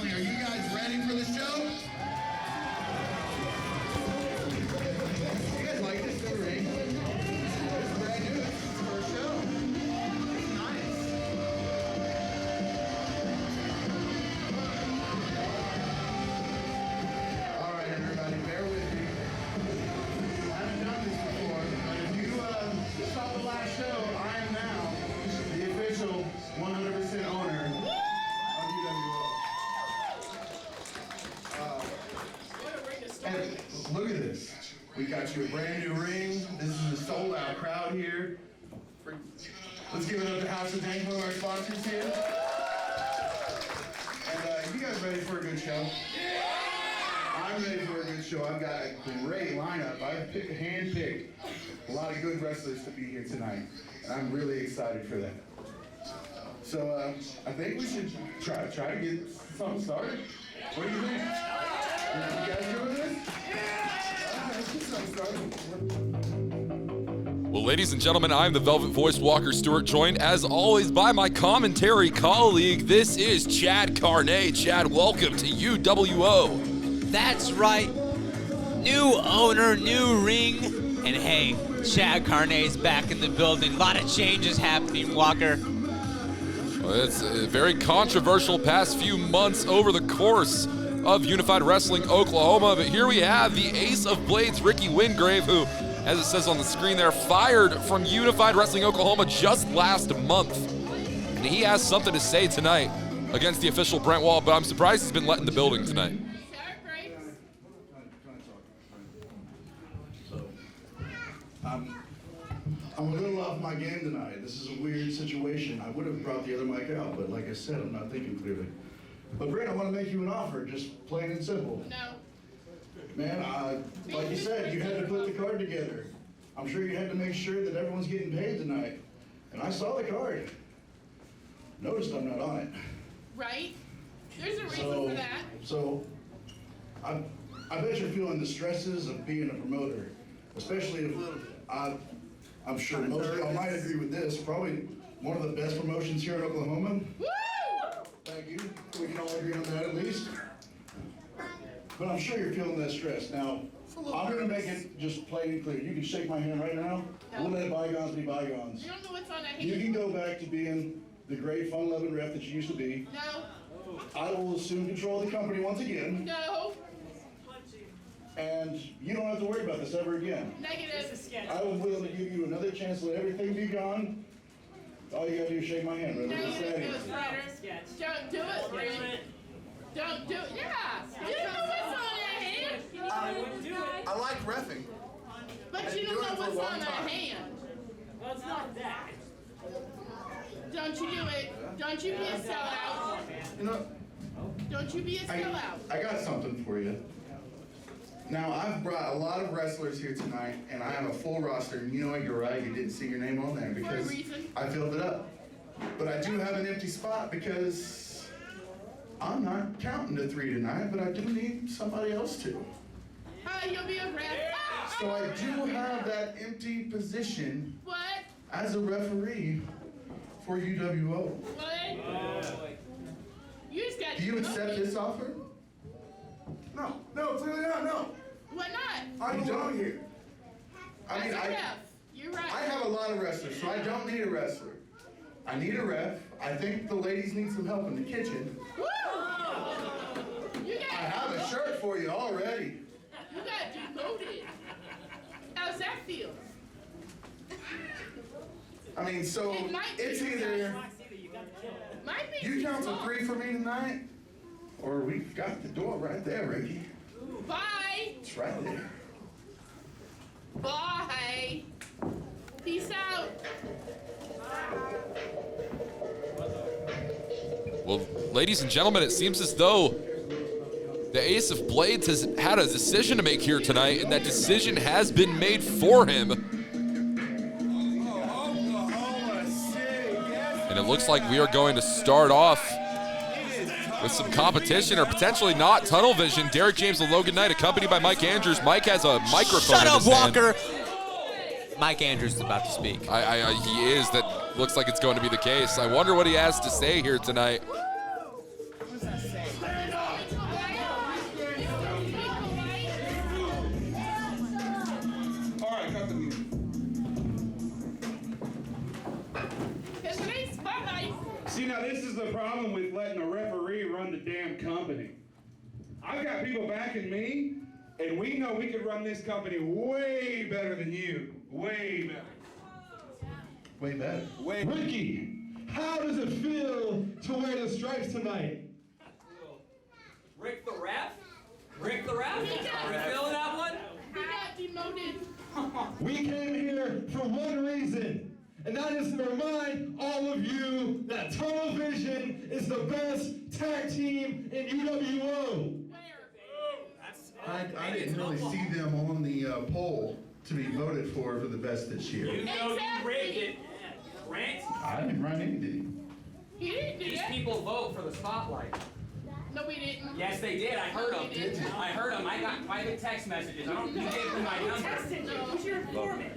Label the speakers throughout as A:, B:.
A: Wrestling. Are you guys ready for the show? You guys like this new ring? It's brand new. It's the first show. It's nice. All right, everybody, bear with me. I haven't done this before, but if you saw the last show, I am now the official 100% owner of UWO. And look at this. We got you a brand new ring. This is a sold out crowd here. Let's give it up to House of Dankmo, our sponsors here. And you guys ready for a good show? I'm ready for a good show. I've got a great lineup. I've handpicked a lot of good wrestlers to be here tonight. And I'm really excited for that. So I think we should try to get something started. What do you think? You guys good with this? Let's get something started.
B: Well, ladies and gentlemen, I'm the Velvet Voice Walker Stewart, joined as always by my commentary colleague. This is Chad Carnet. Chad, welcome to UWO.
C: That's right. New owner, new ring. And hey, Chad Carnet's back in the building. A lot of changes happening, Walker.
B: Well, it's a very controversial past few months over the course of Unified Wrestling Oklahoma. But here we have the Ace of Blades, Ricky Wingrave, who, as it says on the screen there, fired from Unified Wrestling Oklahoma just last month. And he has something to say tonight against the official Brent Wall, but I'm surprised he's been let in the building tonight.
D: I'm a little off my game tonight. This is a weird situation. I would have brought the other mic out, but like I said, I'm not thinking clearly. But Brent, I want to make you an offer, just plain and simple.
E: No.
D: Man, like you said, you had to put the card together. I'm sure you had to make sure that everyone's getting paid tonight. And I saw the card. Noticed I'm not on it.
E: Right? There's a reason for that.
D: So, I bet you're feeling the stresses of being a promoter, especially if I'm sure most of y'all might agree with this. Probably one of the best promotions here in Oklahoma.
E: Woo!
D: Thank you. We can all agree on that at least. But I'm sure you're feeling that stress. Now, I'm going to make it just plain and clear. You can shake my hand right now. We'll let bygones be bygones.
E: You don't know what's on that hand.
D: You can go back to being the great, fun-loving ref that you used to be.
E: No.
D: I will assume control of the company once again.
E: No.
D: And you don't have to worry about this ever again.
E: Negative.
D: I will willing to give you another chance to let everything be gone. All you gotta do is shake my hand, brother. It's that easy.
E: Don't do it, Brent. Don't do it. Yeah. You don't know what's on that hand.
A: I like reffing.
E: But you don't know what's on that hand.
F: Well, it's not that.
E: Don't you do it. Don't you be a sellout.
A: You know,
E: Don't you be a sellout.
A: I got something for you. Now, I've brought a lot of wrestlers here tonight, and I have a full roster. And you know what? You're right. You didn't see your name on there because
E: reason.
A: I filled it up. But I do have an empty spot because I'm not counting to 3 tonight, but I do need somebody else to.
E: You'll be a ref.
A: So I do have that empty position
E: What?
A: as a referee for UWO.
E: What? You just got.
A: Do you accept this offer?
D: No, clearly not, no.
E: Why not?
D: I belong here.
A: I mean,
E: As a
A: I
E: ref. You're right.
A: I have a lot of wrestlers, so I don't need a wrestler. I need a ref. I think the ladies need some help in the kitchen.
E: Woo! You got.
A: I have a shirt for you already.
E: You got demoted. How's that feel?
A: I mean, so
E: It might be.
A: it's either
E: Might be.
A: you
E: too
A: count to
E: small.
A: 3 for me tonight, or we've got the door right there, Ricky.
E: Bye.
A: It's right there.
E: Bye. Peace out.
B: Well, ladies and gentlemen, it seems as though the Ace of Blades has had a decision to make here tonight, and that decision has been made for him. And it looks like we are going to start off with some competition, or potentially not. Tunnel Vision, Derek James and Logan Knight, accompanied by Mike Andrews. Mike has a microphone
C: Shut
B: in
C: up,
B: his hand.
C: Walker. Mike Andrews is about to speak.
B: He is. That looks like it's going to be the case. I wonder what he has to say here tonight.
A: See, now this is the problem with letting a referee run the damn company. I've got people backing me, and we know we could run this company way better than you. Way better.
D: Way better.
G: Ricky, how does it feel to wear the stripes tonight?
H: Rick the ref? Rick the ref? You feeling that one?
E: He got demoted.
G: We came here for one reason, and that is to remind all of you that Tunnel Vision is the best tag team in UWO.
A: I didn't really see them on the poll to be voted for the best this year.
H: You know you rigged it. Right?
A: I didn't run anything.
E: He didn't do
H: These
E: that.
H: people vote for the spotlight.
E: No, we didn't.
H: Yes, they did. I heard them.
E: Did you?
H: I heard them. I got private text messages. I don't. You gave them my number.
E: Who's your informant?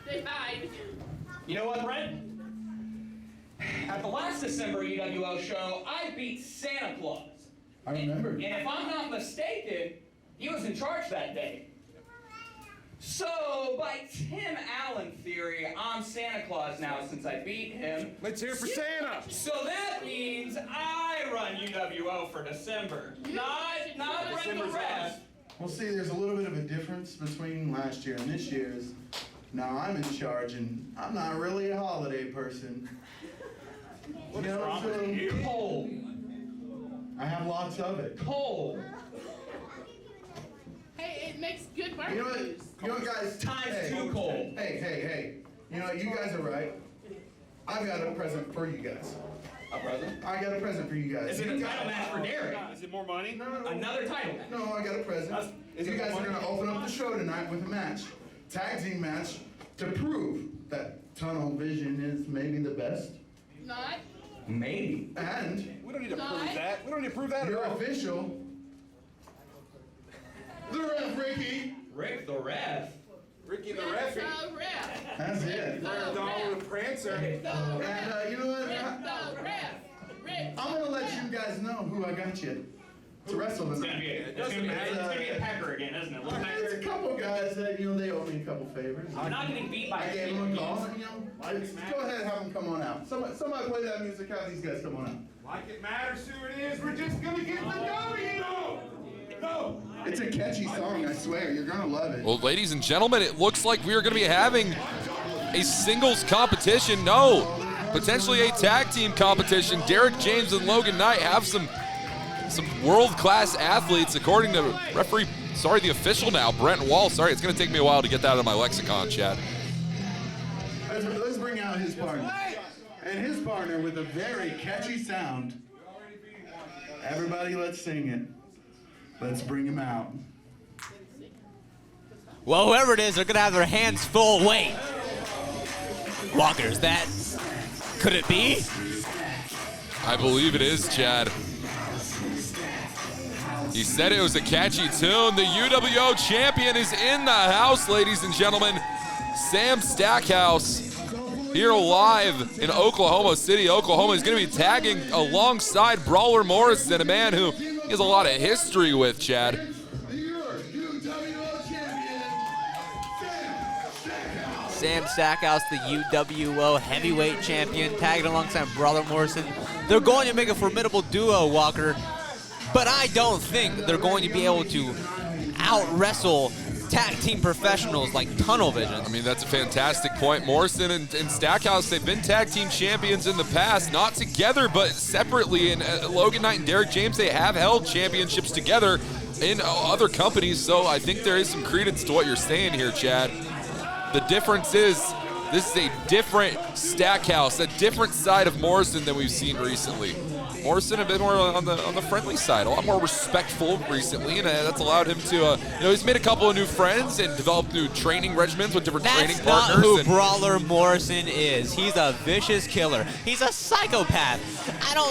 E: They lied.
H: You know what, Brent? At the last December UWO show, I beat Santa Claus.
A: I remember.
H: And if I'm not mistaken, he was in charge that day. So, by Tim Allen theory, I'm Santa Claus now since I beat him.
A: Let's hear for Santa.
H: So that means I run UWO for December. Not Brent the ref.
A: Well, see, there's a little bit of a difference between last year and this year. Is now I'm in charge, and I'm not really a holiday person.
H: What is wrong with you? Cold.
A: I have lots of it.
H: Cold.
E: Hey, it makes good
A: You know what?
E: barbecues.
A: You know what, guys?
H: Time's too cold.
A: Hey. You know what? You guys are right. I've got a present for you guys.
H: A present?
A: I got a present for you guys.
H: Is it a title match for Derek?
A: Is it more money? No.
H: Another title match?
A: No, I got a present. You guys are gonna open up the show tonight with a match, tag team match, to prove that Tunnel Vision is maybe the best.
E: Not.
H: Maybe.
A: And
E: We don't need to prove that.
A: we don't need to prove that. Your official, the ref, Ricky.
H: Rick the ref.
A: Ricky
E: The ref.
A: That's it.
E: The ref.
A: Prancer.
E: The
A: And
E: ref.
A: you know what?
E: The ref. Rick.
A: I'm gonna let you guys know who I got you to wrestle
H: It's gonna
A: tonight.
H: be a pecker again, isn't it? Little
A: There's a
H: pecker.
A: couple guys that they owe me a couple favors.
H: I'm not getting beat by
A: I
H: a
A: gave
H: kid.
A: them a call, and go ahead and have them come on out. Somebody play that music. Have these guys come on out.
I: Like it matters who it is, we're just gonna get the W! No!
A: It's a catchy song, I swear. You're gonna love it.
B: Well, ladies and gentlemen, it looks like we are going to be having a singles competition. No, potentially a tag team competition. Derek James and Logan Knight have some world-class athletes, according to the official now, Brent Wall. Sorry, it's going to take me a while to get that out of my lexicon, Chad.
A: Let's bring out his partner. And his partner with a very catchy sound. Everybody, let's sing it. Let's bring him out.
C: Well, whoever it is, they're gonna have their hands full. Wait, Walker's that? Could it be?
B: I believe it is, Chad. He said it was a catchy tune. The UWO champion is in the house, ladies and gentlemen. Sam Stackhouse here live in Oklahoma City, Oklahoma. He's going to be tagging alongside Brawler Morrison, a man who he has a lot of history with, Chad.
C: Sam Stackhouse, the UWO heavyweight champion, tagging alongside Brawler Morrison. They're going to make a formidable duo, Walker, but I don't think they're going to be able to out-wrestle tag team professionals like Tunnel Vision.
B: I mean, that's a fantastic point. Morrison and Stackhouse, they've been tag team champions in the past, not together, but separately. And Logan Knight and Derek James, they have held championships together in other companies, so I think there is some credence to what you're saying here, Chad. The difference is, this is a different Stackhouse, a different side of Morrison than we've seen recently. Morrison a bit more on the friendly side, a lot more respectful recently, and that's allowed him to, he's made a couple of new friends and developed new training regimens with different training partners.
C: That's not who Brawler Morrison is. He's a vicious killer. He's a psychopath.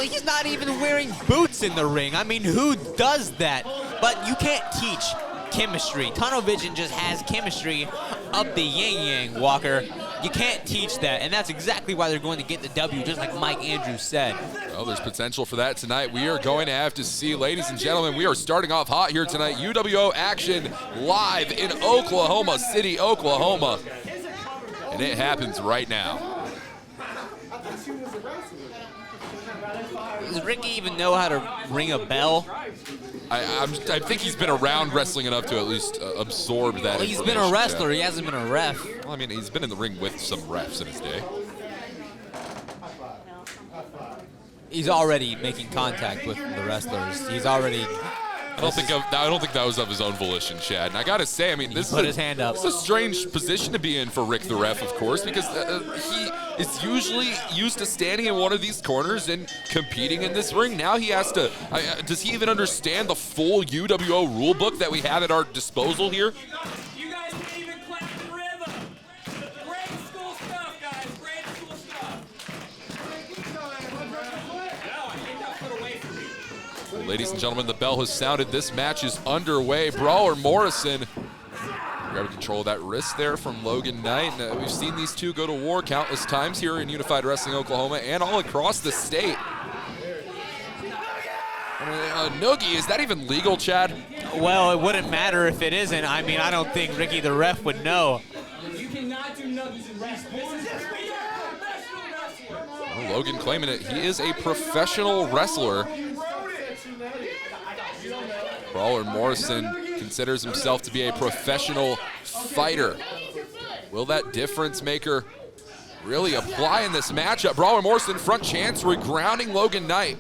C: He's not even wearing boots in the ring. I mean, who does that? But you can't teach chemistry. Tunnel Vision just has chemistry up the yin-yang, Walker. You can't teach that, and that's exactly why they're going to get the W, just like Mike Andrews said.
B: Well, there's potential for that tonight. We are going to have to see. Ladies and gentlemen, we are starting off hot here tonight. UWO action live in Oklahoma City, Oklahoma. And it happens right now.
I: I thought you
C: Does Ricky even know how to ring a bell?
B: I think he's been around wrestling enough to at least absorb that.
C: Well, he's been a wrestler. He hasn't been a ref.
B: Well, I mean, he's been in the ring with some refs in his day.
C: He's already making contact with the wrestlers. He's already.
B: I don't think that was of his own volition, Chad. And I gotta say, I mean, this
C: put his hand up.
B: This is a strange position to be in for Rick the ref, of course, because he is usually used to standing in one of these corners and competing in this ring. Now he has to. Does he even understand the full UWO rule book that we have at our disposal here?
H: You guys can't even clap the rhythm. Great school stuff, guys. Great school stuff. No, I think that's put away from me.
B: Ladies and gentlemen, the bell has sounded. This match is underway. Brawler Morrison grabbing control of that wrist there from Logan Knight. And, we've seen these two go to war countless times here in Unified Wrestling Oklahoma and all across the state. Noogie, is that even legal, Chad?
C: Well, it wouldn't matter if it isn't. I mean, I don't think Ricky the ref would know.
H: You cannot do nuggies in wrestling. This is we are professional wrestlers.
B: Well, Logan claiming it. He is a professional wrestler. Brawler Morrison considers himself to be a professional fighter. Will that difference maker really apply in this matchup? Brawler Morrison front chancery grounding Logan Knight.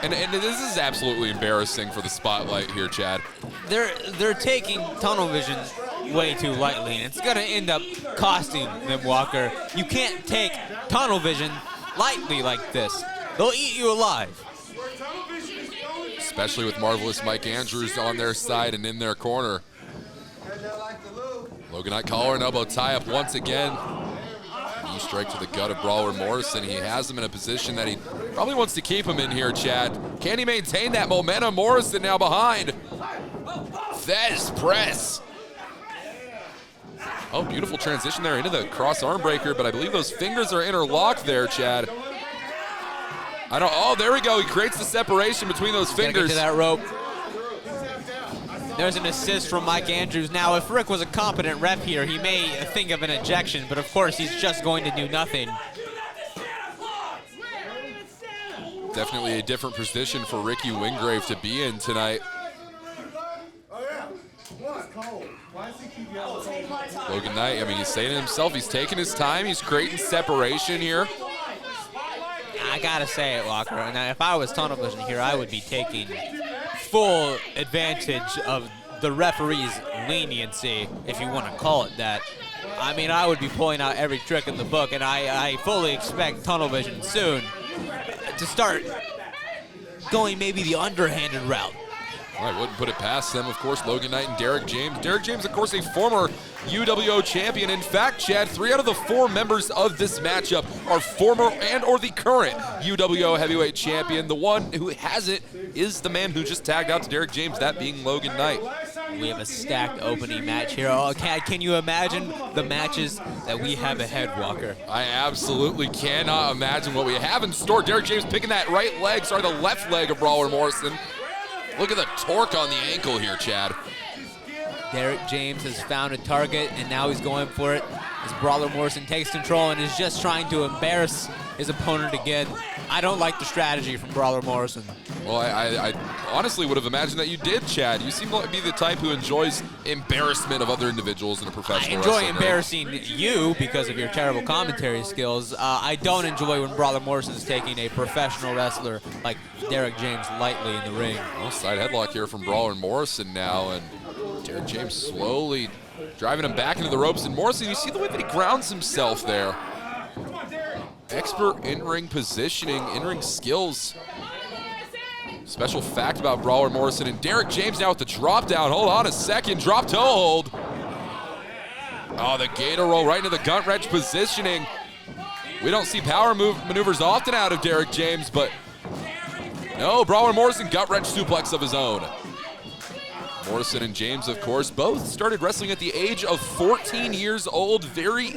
B: And this is absolutely embarrassing for the spotlight here, Chad.
C: They're taking tunnel vision way too lightly, and it's gonna end up costing them, Walker. You can't take tunnel vision lightly like this. They'll eat you alive.
B: Especially with Marvelous Mike Andrews on their side and in their corner. Logan Knight collar and elbow tie up once again. Knee strike to the gut of Brawler Morrison. He has him in a position that he probably wants to keep him in here, Chad. Can he maintain that momentum? Morrison now behind. Fez press. Oh, beautiful transition there into the cross arm breaker, but I believe those fingers are interlocked there, Chad. Oh, there we go. He creates the separation between those fingers.
C: Get to that rope. There's an assist from Mike Andrews. Now, if Rick was a competent ref here, he may think of an ejection, but of course, he's just going to do nothing.
B: Definitely a different position for Ricky Wingrave to be in tonight. Logan Knight, I mean, he's saying to himself, he's taking his time. He's creating separation here.
C: I gotta say it, Walker. Now, if I was tunnel vision here, I would be taking full advantage of the referee's leniency, if you want to call it that. I mean, I would be pulling out every trick in the book, and I fully expect tunnel vision soon to start going maybe the underhanded route.
B: I wouldn't put it past them, of course, Logan Knight and Derek James. Derek James, of course, a former UWO champion. In fact, Chad, 3 out of the 4 members of this matchup are former and or the current UWO heavyweight champion. The one who hasn't is the man who just tagged out to Derek James, that being Logan Knight.
C: We have a stacked opening match here. Oh, can you imagine the matches that we have ahead, Walker?
B: I absolutely cannot imagine what we have in store. Derek James picking that the left leg of Brawler Morrison. Look at the torque on the ankle here, Chad.
C: Derek James has found a target, and now he's going for it as Brawler Morrison takes control and is just trying to embarrass his opponent again. I don't like the strategy from Brawler Morrison.
B: Well, I honestly would have imagined that you did, Chad. You seem to be the type who enjoys embarrassment of other individuals in a professional
C: I enjoy
B: wrestling
C: embarrassing you because of your terrible commentary skills. I don't enjoy when Brawler Morrison is taking a professional wrestler like Derek James lightly in the ring.
B: Well, side headlock here from Brawler Morrison now, and Derek James slowly driving him back into the ropes. And Morrison, you see the way that he grounds himself there. Expert in-ring positioning, in-ring skills. Special fact about Brawler Morrison and Derek James now with the drop down. Hold on a second, drop toe hold. Oh, the gator roll right into the gut wrench positioning. We don't see power maneuvers often out of Derek James, but no, Brawler Morrison gut wrench suplex of his own. Morrison and James, of course, both started wrestling at the age of 14 years old. Very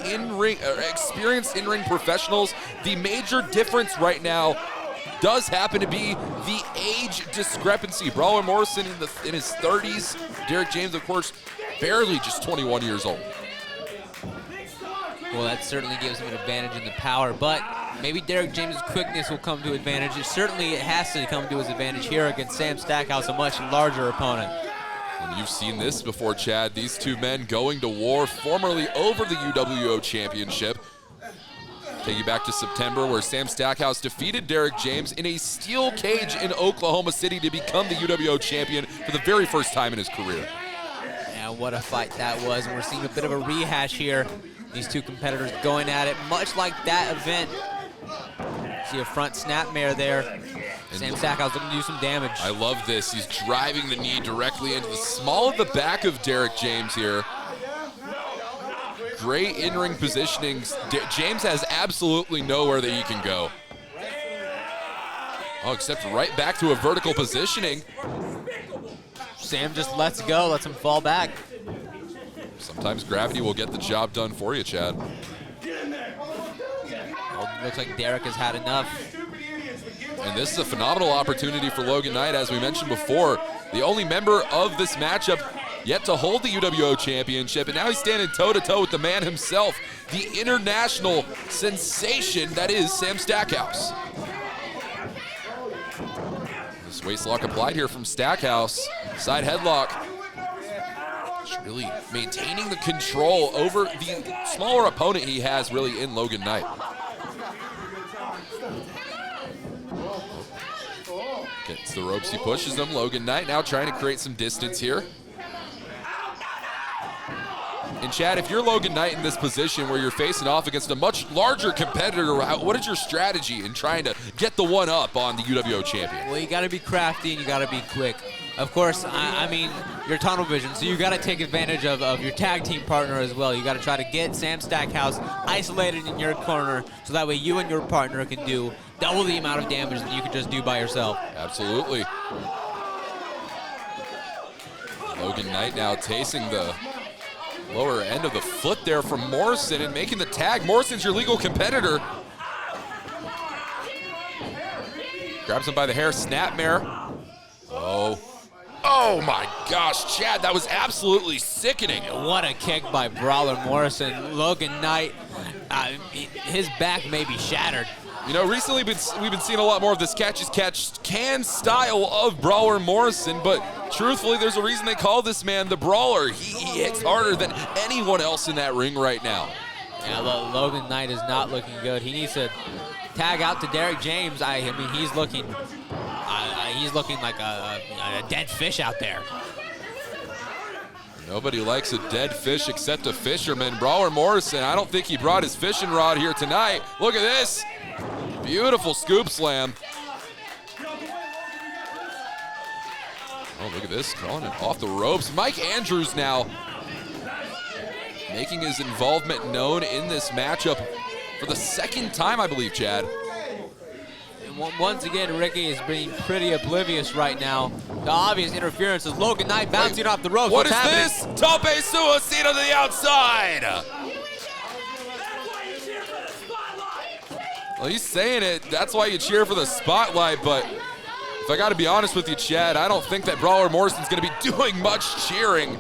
B: experienced in-ring professionals. The major difference right now does happen to be the age discrepancy. Brawler Morrison in his 30s. Derek James, of course, barely just 21 years old.
C: Well, that certainly gives him an advantage in the power, but maybe Derek James' quickness will come to advantage. It has to come to his advantage here against Sam Stackhouse, a much larger opponent.
B: And you've seen this before, Chad. These two men going to war, formerly over the UWO championship. Take you back to September, where Sam Stackhouse defeated Derek James in a steel cage in Oklahoma City to become the UWO champion for the very first time in his career.
C: Yeah, what a fight that was, and we're seeing a bit of a rehash here. These two competitors going at it, much like that event. See a front snapmare there.
B: And
C: Sam Stackhouse looking to do some damage.
B: I love this. He's driving the knee directly into the small of the back of Derek James here. Great in-ring positioning. James has absolutely nowhere that he can go. Oh, except right back to a vertical positioning.
C: Sam just lets go, lets him fall back.
B: Sometimes gravity will get the job done for you, Chad.
C: Well, looks like Derek has had enough.
B: And this is a phenomenal opportunity for Logan Knight, as we mentioned before. The only member of this matchup yet to hold the UWO championship, and now he's standing toe-to-toe with the man himself, the international sensation that is Sam Stackhouse. This waistlock applied here from Stackhouse. Side headlock. Just really maintaining the control over the smaller opponent he has really in Logan Knight. Gets the ropes, he pushes them. Logan Knight now trying to create some distance here. And Chad, if you're Logan Knight in this position where you're facing off against a much larger competitor, what is your strategy in trying to get the one up on the UWO champion?
C: Well, you got to be crafty and you got to be quick. Of course, I mean, you're tunnel vision, so you got to take advantage of your tag team partner as well. You got to try to get Sam Stackhouse isolated in your corner so that way you and your partner can do double the amount of damage that you could just do by yourself.
B: Absolutely. Logan Knight now tasting the lower end of the foot there from Morrison and making the tag. Morrison's your legal competitor. Grabs him by the hair, snapmare. Oh my gosh, Chad, that was absolutely sickening.
C: What a kick by Brawler Morrison. Logan Knight, his back may be shattered.
B: You know, recently we've been seeing a lot more of this catch-as-catch-can style of Brawler Morrison, but truthfully, there's a reason they call this man the Brawler. He hits harder than anyone else in that ring right now.
C: Yeah, Logan Knight is not looking good. He needs to tag out to Derek James. I mean, he's looking like a dead fish out there.
B: Nobody likes a dead fish except a fisherman. Brawler Morrison, I don't think he brought his fishing rod here tonight. Look at this. Beautiful scoop slam. Oh, look at this, calling it off the ropes. Mike Andrews now making his involvement known in this matchup for the second time, I believe, Chad.
C: And once again, Ricky is being pretty oblivious right now. The obvious interference is Logan Knight bouncing off the ropes.
B: What
C: What's
B: is
C: happening?
B: this? Tope Suicida to the outside. Well, he's saying it. That's why you cheer for the spotlight, but if I got to be honest with you, Chad, I don't think that Brawler Morrison's going to be doing much cheering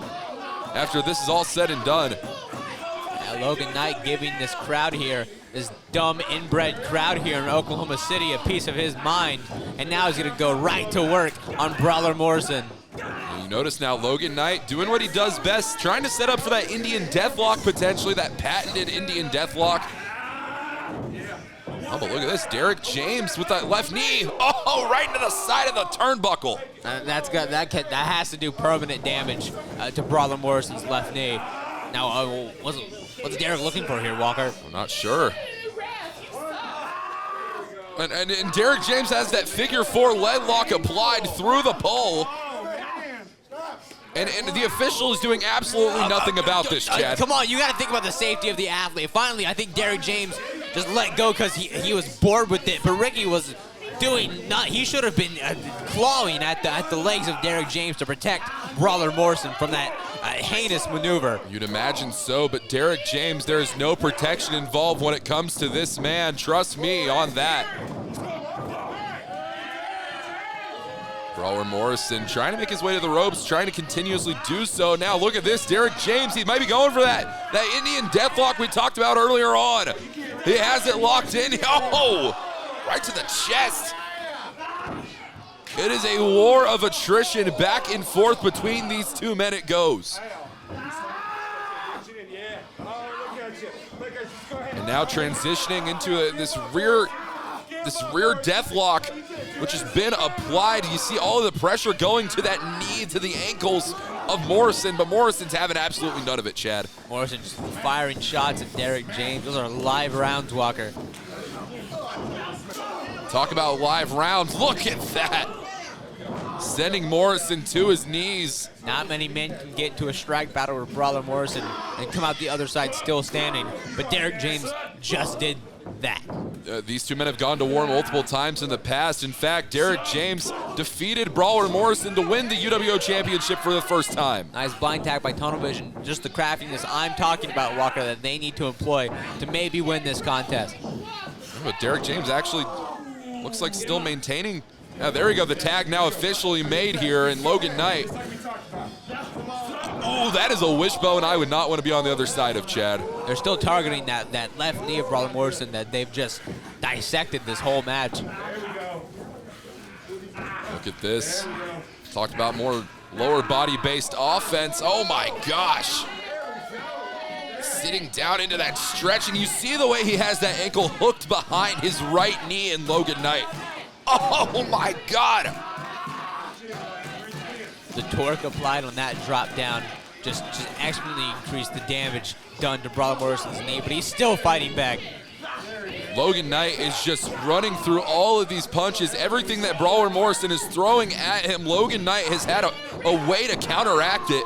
B: after this is all said and done.
C: Yeah, Logan Knight giving this crowd here, this dumb inbred crowd here in Oklahoma City, a piece of his mind, and now he's going to go right to work on Brawler Morrison.
B: And you notice now Logan Knight doing what he does best, trying to set up for that Indian Deathlock potentially, that patented Indian Deathlock. Oh, but look at this, Derek James with that left knee. Oh, right into the side of the turnbuckle.
C: That has to do permanent damage to Brawler Morrison's left knee. Now, what's Derek looking for here, Walker?
B: I'm not sure. And Derek James has that figure four leg lock applied through the pole. And the official is doing absolutely nothing about this, Chad.
C: Come on, you got to think about the safety of the athlete. Finally, I think Derek James just let go because he was bored with it. But Ricky was he should have been clawing at the legs of Derek James to protect Brawler Morrison from that heinous maneuver.
B: You'd imagine so, but Derek James, there's no protection involved when it comes to this man. Trust me on that. Brawler Morrison trying to make his way to the ropes, trying to continuously do so. Now look at this, Derek James, he might be going for that Indian deathlock we talked about earlier on. He has it locked in. Oh, right to the chest. It is a war of attrition back and forth between these two men it goes. And now transitioning into this rear deathlock, which has been applied. You see all of the pressure going to that knee, to the ankles of Morrison, but Morrison's having absolutely none of it, Chad.
C: Morrison just firing shots at Derek James. Those are live rounds, Walker.
B: Talk about live rounds. Look at that. Sending Morrison to his knees.
C: Not many men can get into a strike battle with Brawler Morrison and come out the other side still standing, but Derek James just did that.
B: These two men have gone to war multiple times in the past. In fact, Derek James defeated Brawler Morrison to win the UWO Championship for the first time.
C: Nice blind tag by Tunnel Vision. Just the craftiness I'm talking about, Walker, that they need to employ to maybe win this contest.
B: But Derek James actually looks like still maintaining. Now there we go, the tag now officially made here, and Logan Knight. Oh, that is a wishbone I would not want to be on the other side of, Chad.
C: They're still targeting that left knee of Brawler Morrison that they've just dissected this whole match.
B: Look at this. Talked about more lower body-based offense. Oh my gosh. Sitting down into that stretch, and you see the way he has that ankle hooked behind his right knee in Logan Knight. Oh my God!
C: The torque applied on that drop down just exponentially increased the damage done to Brawler Morrison's knee, but he's still fighting back.
B: Logan Knight is just running through all of these punches. Everything that Brawler Morrison is throwing at him, Logan Knight has had a way to counteract it.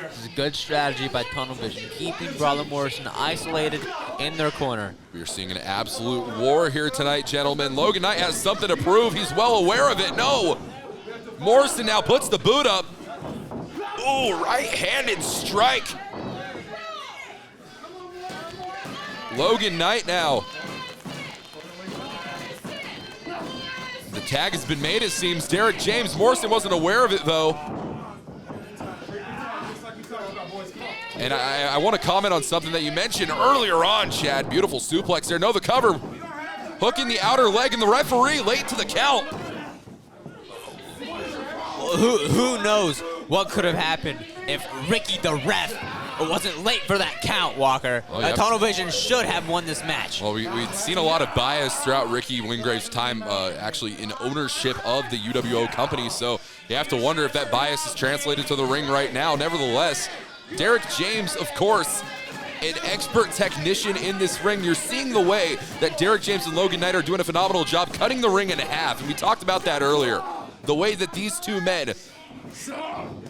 C: This is a good strategy by Tunnel Vision, keeping Brawler Morrison isolated in their corner.
B: We are seeing an absolute war here tonight, gentlemen. Logan Knight has something to prove. He's well aware of it. No. Morrison now puts the boot up. Ooh, right-handed strike. Logan Knight now. The tag has been made, it seems. Derek James. Morrison wasn't aware of it, though. And I want to comment on something that you mentioned earlier on, Chad. Beautiful suplex there. No, the cover. Hooking the outer leg, and the referee late to the count.
C: Who knows what could have happened if Ricky the ref wasn't late for that count, Walker.
B: Oh, yeah.
C: Tunnel Vision should have won this match.
B: Well, we'd seen a lot of bias throughout Ricky Wingrave's time actually in ownership of the UWO company, so you have to wonder if that bias is translated to the ring right now. Nevertheless, Derek James, of course, an expert technician in this ring. You're seeing the way that Derek James and Logan Knight are doing a phenomenal job cutting the ring in half, and we talked about that earlier. The way that these two men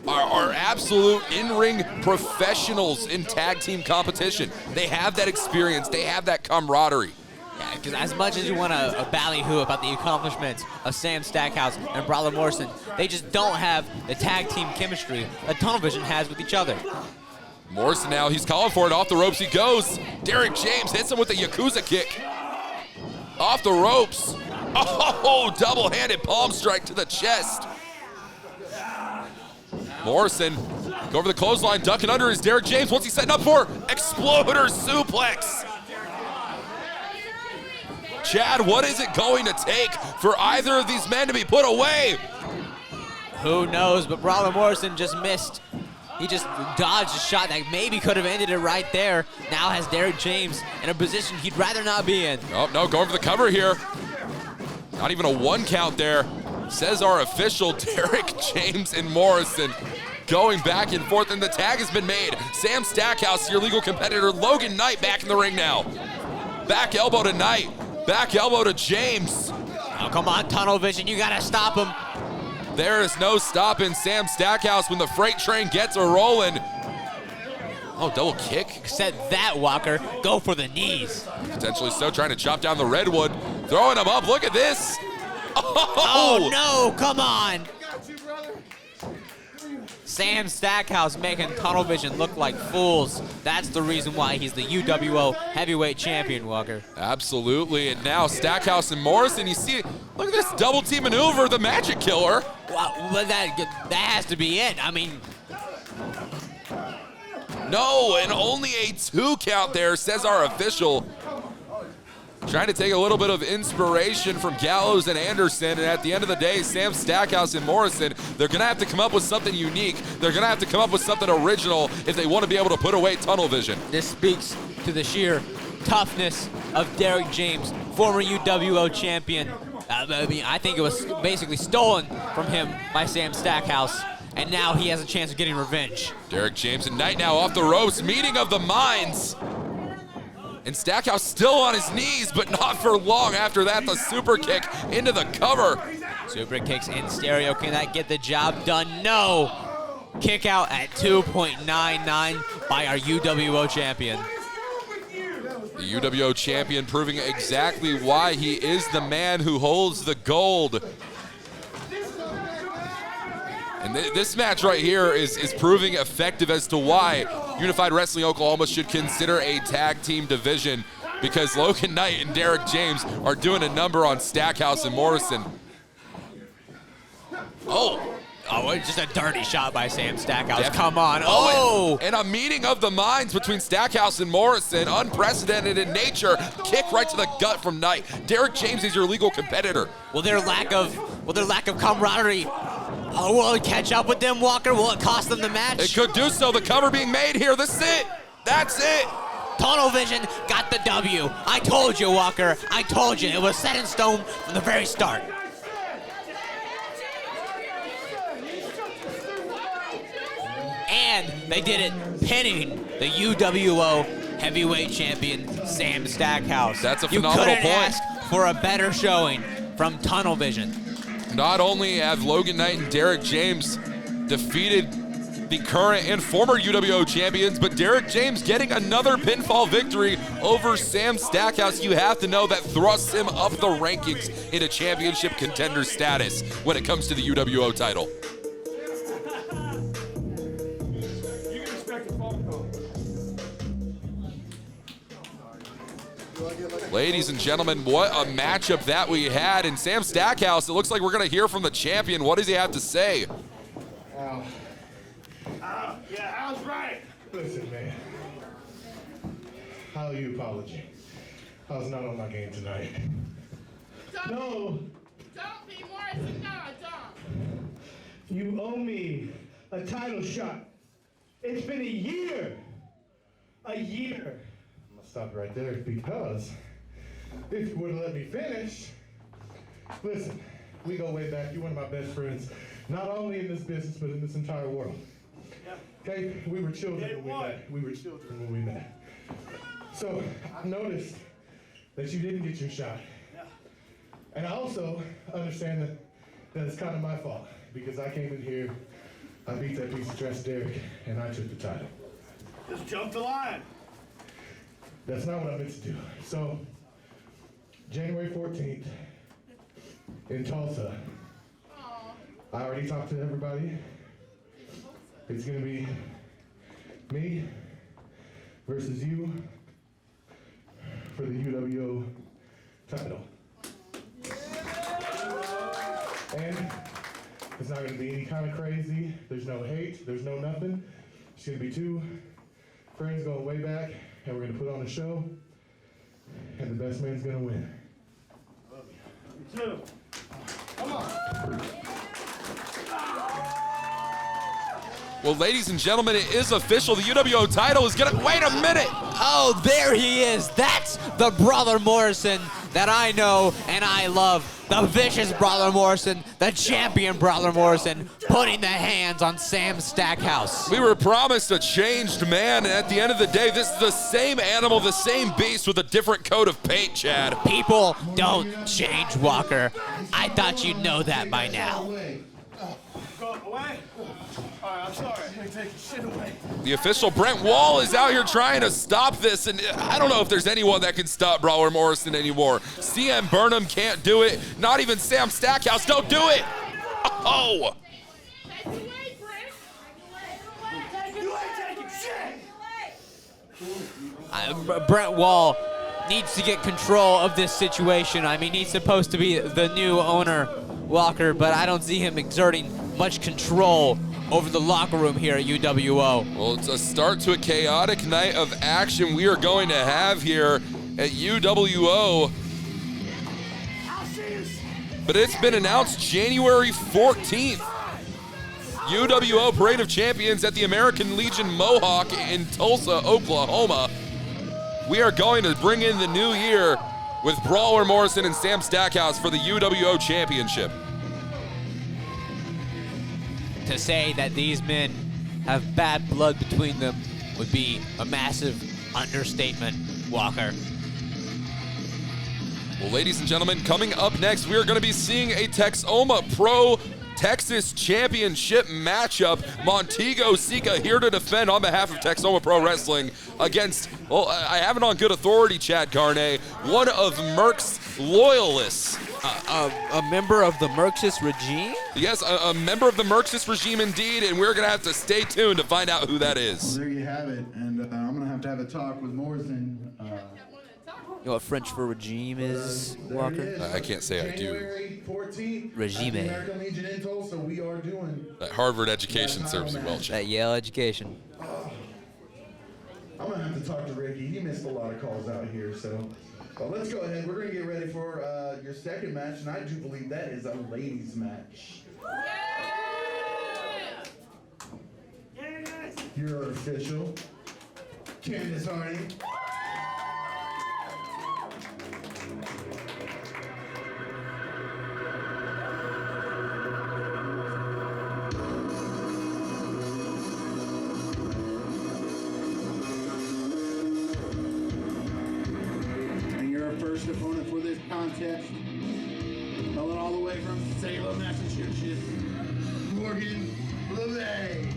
B: are absolute in-ring professionals in tag team competition. They have that experience. They have that camaraderie.
C: Yeah, because as much as you want to ballyhoo about the accomplishments of Sam Stackhouse and Brawler Morrison, they just don't have the tag team chemistry that Tunnel Vision has with each other.
B: Morrison now, he's calling for it. Off the ropes he goes. Derek James hits him with a Yakuza kick. Off the ropes. Oh, double-handed palm strike to the chest. Morrison, go over the clothesline, ducking under is Derek James. What's he setting up for? Exploder suplex. Chad, what is it going to take for either of these men to be put away?
C: Who knows, but Brawler Morrison just missed. He just dodged a shot that maybe could have ended it right there. Now has Derek James in a position he'd rather not be in.
B: Oh, no, going for the cover here. Not even a one count there. Says our official. Derek James and Morrison going back and forth, and the tag has been made. Sam Stackhouse, your legal competitor. Logan Knight back in the ring now. Back elbow to Knight. Back elbow to James.
C: Oh, come on, Tunnel Vision, you gotta stop him.
B: There is no stopping Sam Stackhouse when the freight train gets a rolling. Oh, double kick.
C: Said that, Walker. Go for the knees.
B: Potentially so, trying to chop down the redwood. Throwing him up, look at this.
C: Oh no, come on. Sam Stackhouse making Tunnel Vision look like fools. That's the reason why he's the UWO heavyweight champion, Walker.
B: Absolutely, and now Stackhouse and Morrison, you see Look at this double team maneuver, the Magic Killer.
C: Well, but that has to be it. I mean,
B: No, and only a 2 count there, says our official. Trying to take a little bit of inspiration from Gallows and Anderson, and at the end of the day, Sam Stackhouse and Morrison, they're gonna have to come up with something unique. They're gonna have to come up with something original if they want to be able to put away Tunnel Vision.
C: this speaks to the sheer toughness of Derek James, former UWO champion. I mean, I think it was basically stolen from him by Sam Stackhouse, and now he has a chance of getting revenge.
B: Derek James and Knight now off the ropes, meeting of the minds. And Stackhouse still on his knees, but not for long. After that, the super kick into the cover.
C: Super kicks in stereo. Can that get the job done? No. Kick out at 2.99 by our UWO champion.
B: The UWO champion proving exactly why he is the man who holds the gold. And this match right here is proving effective as to why Unified Wrestling Oklahoma should consider a tag team division, because Logan Knight and Derek James are doing a number on Stackhouse and Morrison.
C: Oh, just a dirty shot by Sam Stackhouse. Come on.
B: And a meeting of the minds between Stackhouse and Morrison, unprecedented in nature. Kick right to the gut from Knight. Derek James is your legal competitor.
C: Will their lack of camaraderie will it catch up with them, Walker? Will it cost them the match?
B: It could do so. The cover being made here. This is it. That's it.
C: Tunnel Vision got the W. I told you, Walker. I told you. It was set in stone from the very start. And they did it pinning the UWO heavyweight champion, Sam Stackhouse.
B: That's a phenomenal
C: point. You couldn't
B: point.
C: ask for a better showing from Tunnel Vision.
B: Not only have Logan Knight and Derek James defeated the current and former UWO champions, but Derek James getting another pinfall victory over Sam Stackhouse. You have to know that thrusts him up the rankings into championship contender status when it comes to the UWO title.
I: You can expect a phone call.
B: Ladies and gentlemen, what a matchup that we had. And Sam Stackhouse, it looks like we're going to hear from the champion. What does he have to say?
I: Yeah, Al's right.
G: Listen, man. How you apology? I was not on my game tonight. No,
E: Don't be Morrison. No, don't.
G: you owe me a title shot. It's been a year. A year. I'm gonna stop right there because if you would have let me finish, listen, we go way back. You're one of my best friends, not only in this business, but in this entire world. Okay, we were children when we met. We were children when we met. So I noticed that you didn't get your shot. And I also understand that it's kind of my fault because I came in here, I beat that piece of trash Derek, and I took the title.
I: Just jump the line.
G: That's not what I meant to do. So, January 14th in Tulsa, I already talked to everybody. It's gonna be me versus you for the UWO title. And it's not gonna be any kind of crazy. There's no hate, there's no nothing. It's gonna be two friends going way back, and we're gonna put on a show, and the best man's gonna win.
I: You too. Come on.
B: Well, ladies and gentlemen, it is official. The UWO title is gonna, wait a minute.
C: Oh, there he is. That's the Brother Morrison that I know and I love. The vicious Brother Morrison, the champion Brother Morrison, putting the hands on Sam Stackhouse.
B: We were promised a changed man, and at the end of the day, this is the same animal, the same beast with a different coat of paint, Chad.
C: People don't change, Walker. I thought you'd know that by now.
I: Go away. All right, I'm sorry. Let me take your shit away.
B: The official Brent Wall is out here trying to stop this, and I don't know if there's anyone that can stop Brawler Morrison anymore. CM Burnham can't do it. Not even Sam Stackhouse. Don't do it. Oh.
E: Take it away, Brent.
I: You ain't taking shit.
C: Brent Wall needs to get control of this situation. I mean, he's supposed to be the new owner, Walker, but I don't see him exerting much control over the locker room here at UWO.
B: Well, it's a start to a chaotic night of action we are going to have here at UWO. But it's been announced January 14th. UWO Parade of Champions at the American Legion Mohawk in Tulsa, Oklahoma. We are going to bring in the new year with Brawler Morrison and Sam Stackhouse for the UWO Championship.
C: To say that these men have bad blood between them would be a massive understatement, Walker.
B: Well, ladies and gentlemen, coming up next, we are going to be seeing a Texoma Pro Texas Championship matchup. Montego Sika here to defend on behalf of Texoma Pro Wrestling against, well, I have it on good authority, Chad Carney, one of Merck's loyalists.
C: A member of the Merxis regime?
B: Yes, a member of the Merxis regime indeed, and we're going to have to stay tuned to find out who that is.
A: There you have it, and I'm going to have a talk with Morrison.
C: You know what French for regime is,
A: There it
C: Walker?
A: is.
B: I can't say I do.
A: January 14th,
C: Regime.
A: at the American Legion in Tulsa, we are doing.
B: That Harvard education serves you well, Chad.
C: That Yale education.
A: I'm gonna have to talk to Ricky. He missed a lot of calls out here, so. But let's go ahead. We're gonna get ready for your second match, and I do believe that is a ladies' match. Your official, Candace Harding. And your first opponent for this contest, coming all the way from Salem, Massachusetts, Morgan LeVay.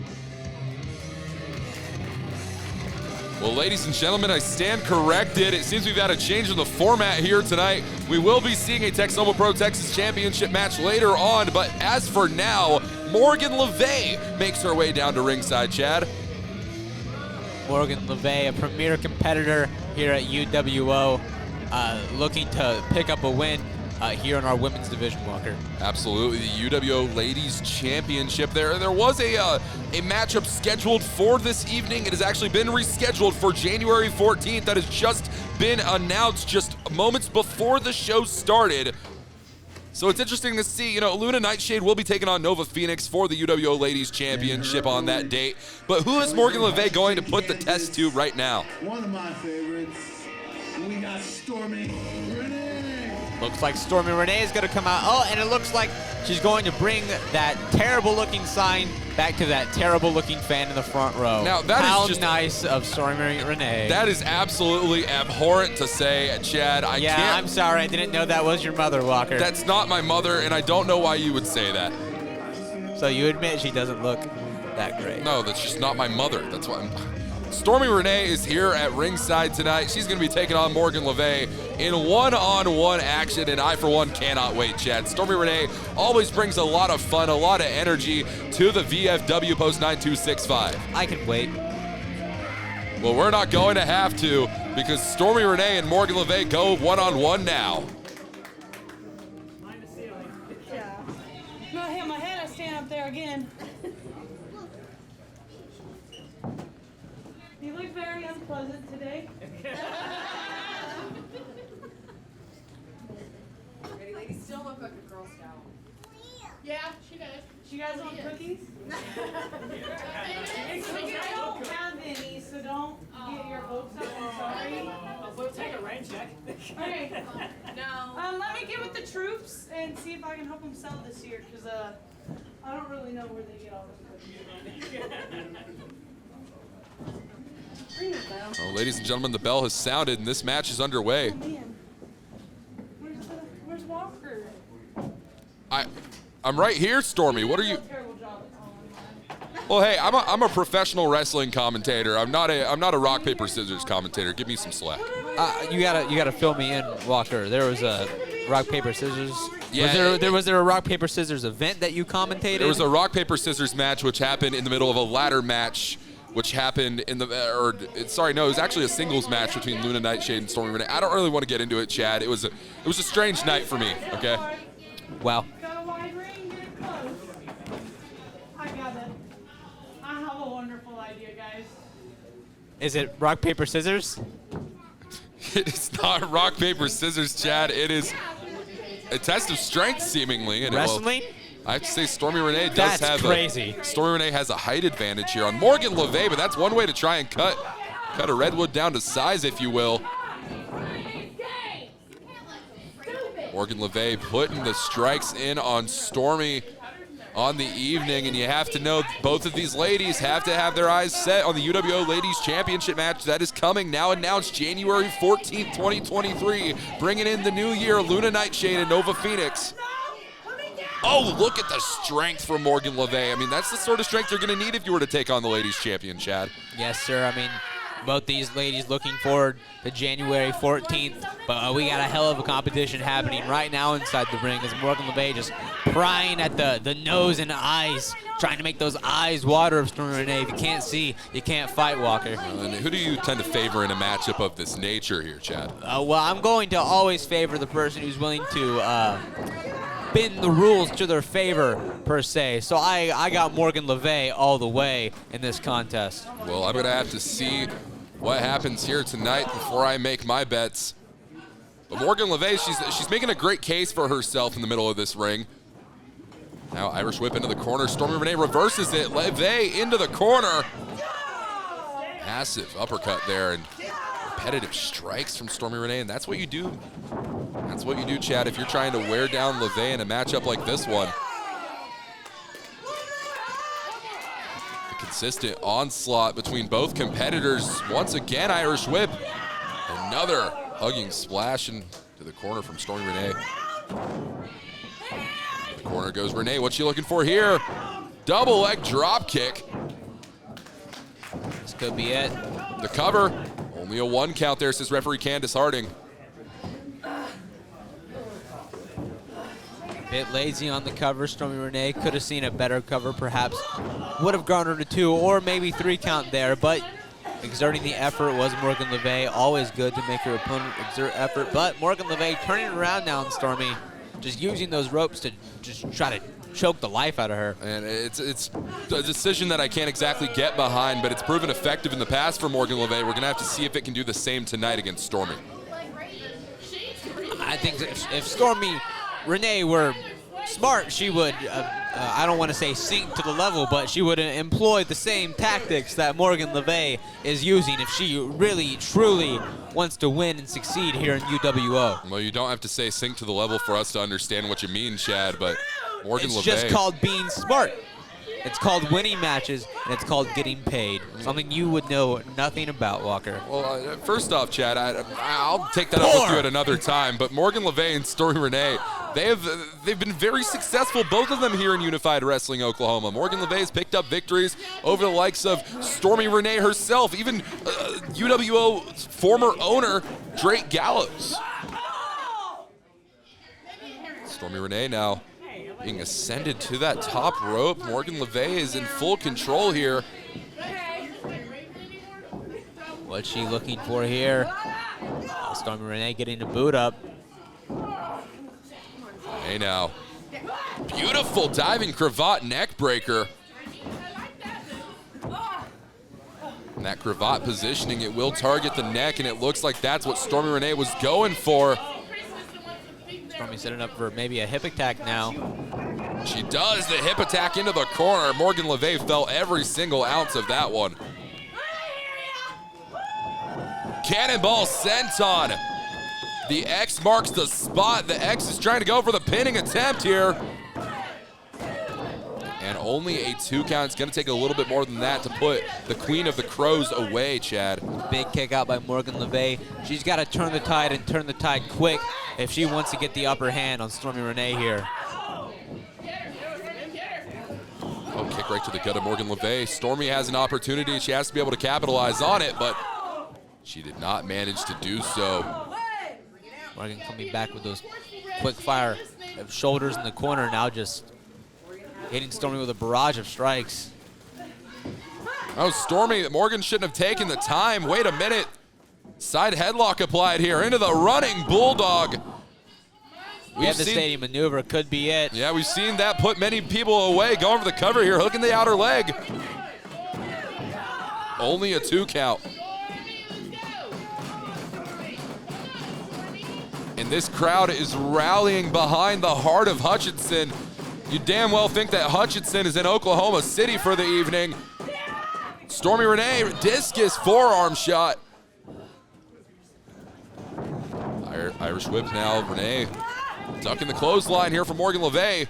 B: Well, ladies and gentlemen, I stand corrected. It seems we've had a change in the format here tonight. We will be seeing a Texoma Pro Texas Championship match later on, but as for now, Morgan LeVay makes her way down to ringside, Chad.
C: Morgan LeVay, a premier competitor here at UWO, looking to pick up a win here in our women's division, Walker.
B: Absolutely, the UWO Ladies Championship. There was a matchup scheduled for this evening. It has actually been rescheduled for January 14th. That has just been announced just moments before the show started. So it's interesting to see, you know, Luna Nightshade will be taking on Nova Phoenix for the UWO Ladies Championship on that date. But who is Morgan LeVay going to put the test to right now?
A: One of my favorites. We got Stormy Renee.
C: Looks like Stormy Renee is going to come out. Oh, and it looks like she's going to bring that terrible-looking sign back to that terrible-looking fan in the front row.
B: Now, that is
C: How
B: just
C: nice of Stormy Renee.
B: That is absolutely abhorrent to say, Chad. I
C: yeah,
B: can't.
C: I'm sorry. I didn't know that was your mother, Walker.
B: That's not my mother, and I don't know why you would say that.
C: So you admit she doesn't look that great.
B: No, that's just not my mother. That's why Stormy Renee is here at ringside tonight. She's going to be taking on Morgan LeVay in one-on-one action, and I, for one, cannot wait, Chad. Stormy Renee always brings a lot of fun, a lot of energy to the VFW Post 9265.
C: I can wait.
B: Well, we're not going to have to, because Stormy Renee and Morgan LeVay go one-on-one now.
J: Yeah. No, I hit my head. I stand up there again. You look very unpleasant today.
E: Ready, ladies? Still look like a Girl Scout. Yeah, she does.
J: You guys want cookies? I don't have any, so don't get your hopes up. I'm sorry.
H: We'll take a rain check.
J: Okay.
E: No.
J: Let me get with the troops and see if I can help them sell this year, because I don't really know where they get all this cookies. Ring the bell.
B: Well, ladies and gentlemen, the bell has sounded, and this match is underway.
J: Oh, man. Where's Walker?
B: I'm right here, Stormy. What are you?
J: Terrible job at calling mine.
B: Well, hey, I'm a professional wrestling commentator. I'm not a rock paper scissors commentator. Give me some slack.
C: You gotta fill me in, Walker. There was a rock paper scissors.
B: Yeah.
C: Was there a rock paper scissors event that you commentated?
B: There was a rock paper scissors match which happened in the middle of a ladder match which happened in the, it was actually a singles match between Luna Nightshade and Stormy Renee. I don't really want to get into it, Chad. It was a strange night for me, okay?
C: Well,
J: Got a wide ring, get it close. I got it. I have a wonderful idea, guys.
C: is it rock, paper, scissors?
B: It's not rock, paper, scissors, Chad. It is a test of strength, seemingly. And
C: Wrestling?
B: I have to say, Stormy Renee does
C: That's
B: have
C: crazy.
B: Stormy Renee has a height advantage here on Morgan LeVay, but that's one way to try and cut a Redwood down to size, if you will. Morgan LeVay putting the strikes in on Stormy on the evening, and you have to know both of these ladies have to have their eyes set on the UWO Ladies Championship match that is coming, now announced January 14th, 2023, bringing in the new year, Luna Nightshade and Nova Phoenix. Oh, look at the strength from Morgan LeVay. I mean, that's the sort of strength you're going to need if you were to take on the ladies champion, Chad.
C: Yes, sir. I mean, both these ladies looking forward to January 14th, but we got a hell of a competition happening right now inside the ring as Morgan LeVay just prying at the nose and eyes, trying to make those eyes water of Stormy Renee. If you can't see, you can't fight, Walker.
B: And who do you tend to favor in a matchup of this nature here, Chad?
C: Well, I'm going to always favor the person who's willing to bend the rules to their favor, per se. So I got Morgan LeVay all the way in this contest.
B: Well, I'm going to have to see what happens here tonight before I make my bets. But Morgan LeVay, she's making a great case for herself in the middle of this ring. Now Irish whip into the corner. Stormy Renee reverses it. LeVay into the corner. Massive uppercut there and repetitive strikes from Stormy Renee, and that's what you do. That's what you do, Chad, if you're trying to wear down LeVay in a matchup like this one. The consistent onslaught between both competitors. Once again, Irish whip. Another hugging splash into the corner from Stormy Renee. In the corner goes Renee. What's she looking for here? Double leg drop kick.
C: This could be it.
B: The cover. Only a 1 count there, says referee Candace Harding.
C: Bit lazy on the cover. Stormy Renee could have seen a better cover, perhaps. Would have garnered a 2 or maybe 3 count there, but exerting the effort was Morgan LeVay. Always good to make your opponent exert effort, but Morgan LeVay turning it around now on Stormy, just using those ropes to just try to choke the life out of her.
B: And it's a decision that I can't exactly get behind, but it's proven effective in the past for Morgan LeVay. We're going to have to see if it can do the same tonight against Stormy.
C: I think if Stormy Renee were smart, she would, I don't want to say sink to the level, but she would employ the same tactics that Morgan LeVay is using if she really, truly wants to win and succeed here in UWO.
B: Well, you don't have to say sink to the level for us to understand what you mean, Chad, but Morgan LeVay.
C: It's just called being smart. It's called winning matches, and it's called getting paid. Something you would know nothing about, Walker.
B: Well, first off, Chad, I'll take that up with you at another time, but Morgan LeVay and Stormy Renee, they've been very successful, both of them here in Unified Wrestling Oklahoma. Morgan LeVay has picked up victories over the likes of Stormy Renee herself, even UWO's former owner, Drake Gallows. Stormy Renee now being ascended to that top rope. Morgan LeVay is in full control here.
C: What's she looking for here? Stormy Renee getting the boot up.
B: Hey now. Beautiful diving cravat neck breaker. And that cravat positioning, it will target the neck, and it looks like that's what Stormy Renee was going for.
C: Stormy setting up for maybe a hip attack now.
B: She does the hip attack into the corner. Morgan LeVay felt every single ounce of that one. Cannonball senton. The X marks the spot. The X is trying to go for the pinning attempt here. And only a 2 count. It's going to take a little bit more than that to put the Queen of the Crows away, Chad.
C: Big kick out by Morgan LeVay. She's got to turn the tide and turn the tide quick if she wants to get the upper hand on Stormy Renee here.
B: Oh, kick right to the gut of Morgan LeVay. Stormy has an opportunity. She has to be able to capitalize on it, but she did not manage to do so.
C: Morgan coming back with those quick fire shoulders in the corner, now just hitting Stormy with a barrage of strikes.
B: Oh, Stormy, Morgan shouldn't have taken the time. Wait a minute. Side headlock applied here into the running bulldog.
C: Devastating maneuver could be it.
B: Yeah, we've seen that put many people away. Going for the cover here, hooking the outer leg. Only a 2 count. And this crowd is rallying behind the heart of Hutchinson. You damn well think that Hutchinson is in Oklahoma City for the evening. Stormy Renee, discus forearm shot. Irish whip now, Renee. Ducking the clothesline here from Morgan LeVay.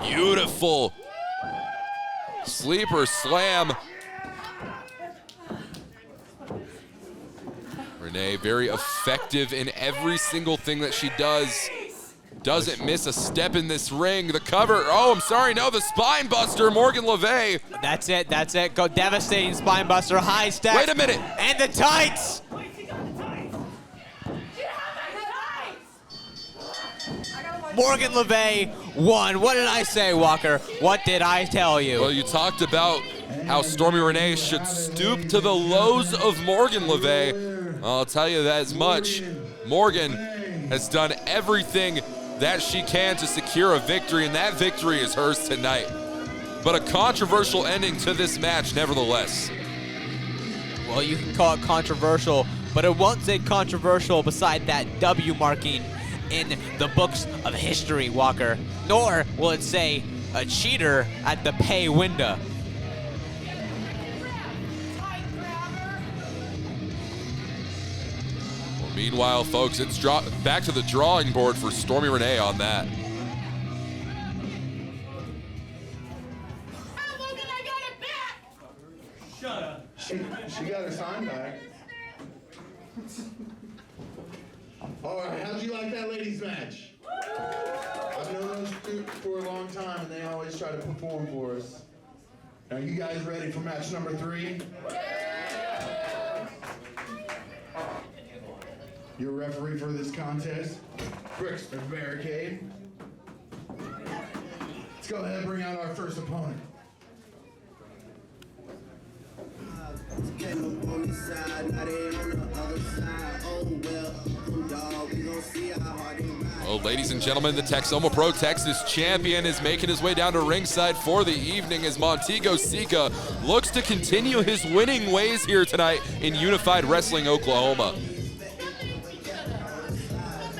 B: Beautiful. Sleeper slam. Renee, very effective in every single thing that she does. Doesn't miss a step in this ring. The cover, oh, I'm sorry, no, the spine buster, Morgan LeVay.
C: That's it. Go devastating spine buster, high step.
B: Wait a minute.
C: And the tights. Morgan LeVay won. What did I say, Walker? What did I tell you?
B: Well, you talked about how Stormy Renee should stoop to the lows of Morgan LeVay. I'll tell you that as much. Morgan has done everything that she can to secure a victory, and that victory is hers tonight. But a controversial ending to this match, nevertheless.
C: Well, you can call it controversial, but it won't say controversial beside that W marking in the books of history, Walker. Nor will it say a cheater at the pay window.
B: Well, meanwhile, folks, it's back to the drawing board for Stormy Renee on that.
I: Shut up.
A: She got her sign back. All right, how'd you like that ladies match? I've known those two for a long time, and they always try to perform for us. Are you guys ready for match number 3? Your referee for this contest, Brixton Barricade. Let's go ahead and bring out our first opponent.
B: Well, ladies and gentlemen, the Texoma Pro Texas champion is making his way down to ringside for the evening as Montego Sika looks to continue his winning ways here tonight in Unified Wrestling Oklahoma.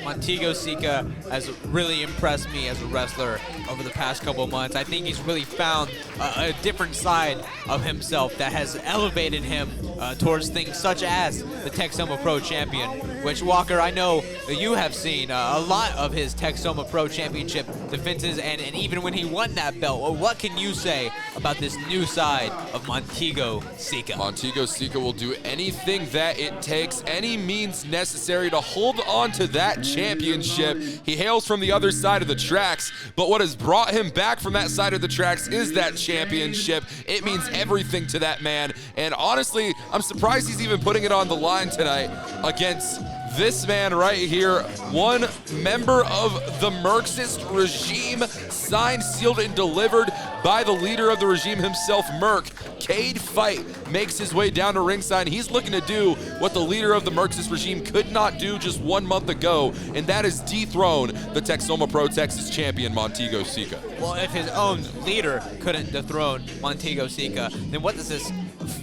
C: Montego Sika has really impressed me as a wrestler over the past couple of months. I think he's really found a different side of himself that has elevated him towards things such as the Texoma Pro Champion, which, Walker, I know that you have seen a lot of his Texoma Pro Championship defenses, and even when he won that belt. Well, what can you say about this new side of Montego Sika?
B: Montego Sika will do anything that it takes, any means necessary to hold on to that championship. He hails from the other side of the tracks, but what has brought him back from that side of the tracks is that championship. It means everything to that man, and honestly, I'm surprised he's even putting it on the line tonight against this man right here, one member of the Marxist regime, signed, sealed, and delivered by the leader of the regime himself, Merc. Cade Fight makes his way down to ringside. He's looking to do what the leader of the Marxist regime could not do just 1 month ago, and that is dethrone the Texoma Pro Texas champion, Montego Sika.
C: Well, if his own leader couldn't dethrone Montego Sika, then what does this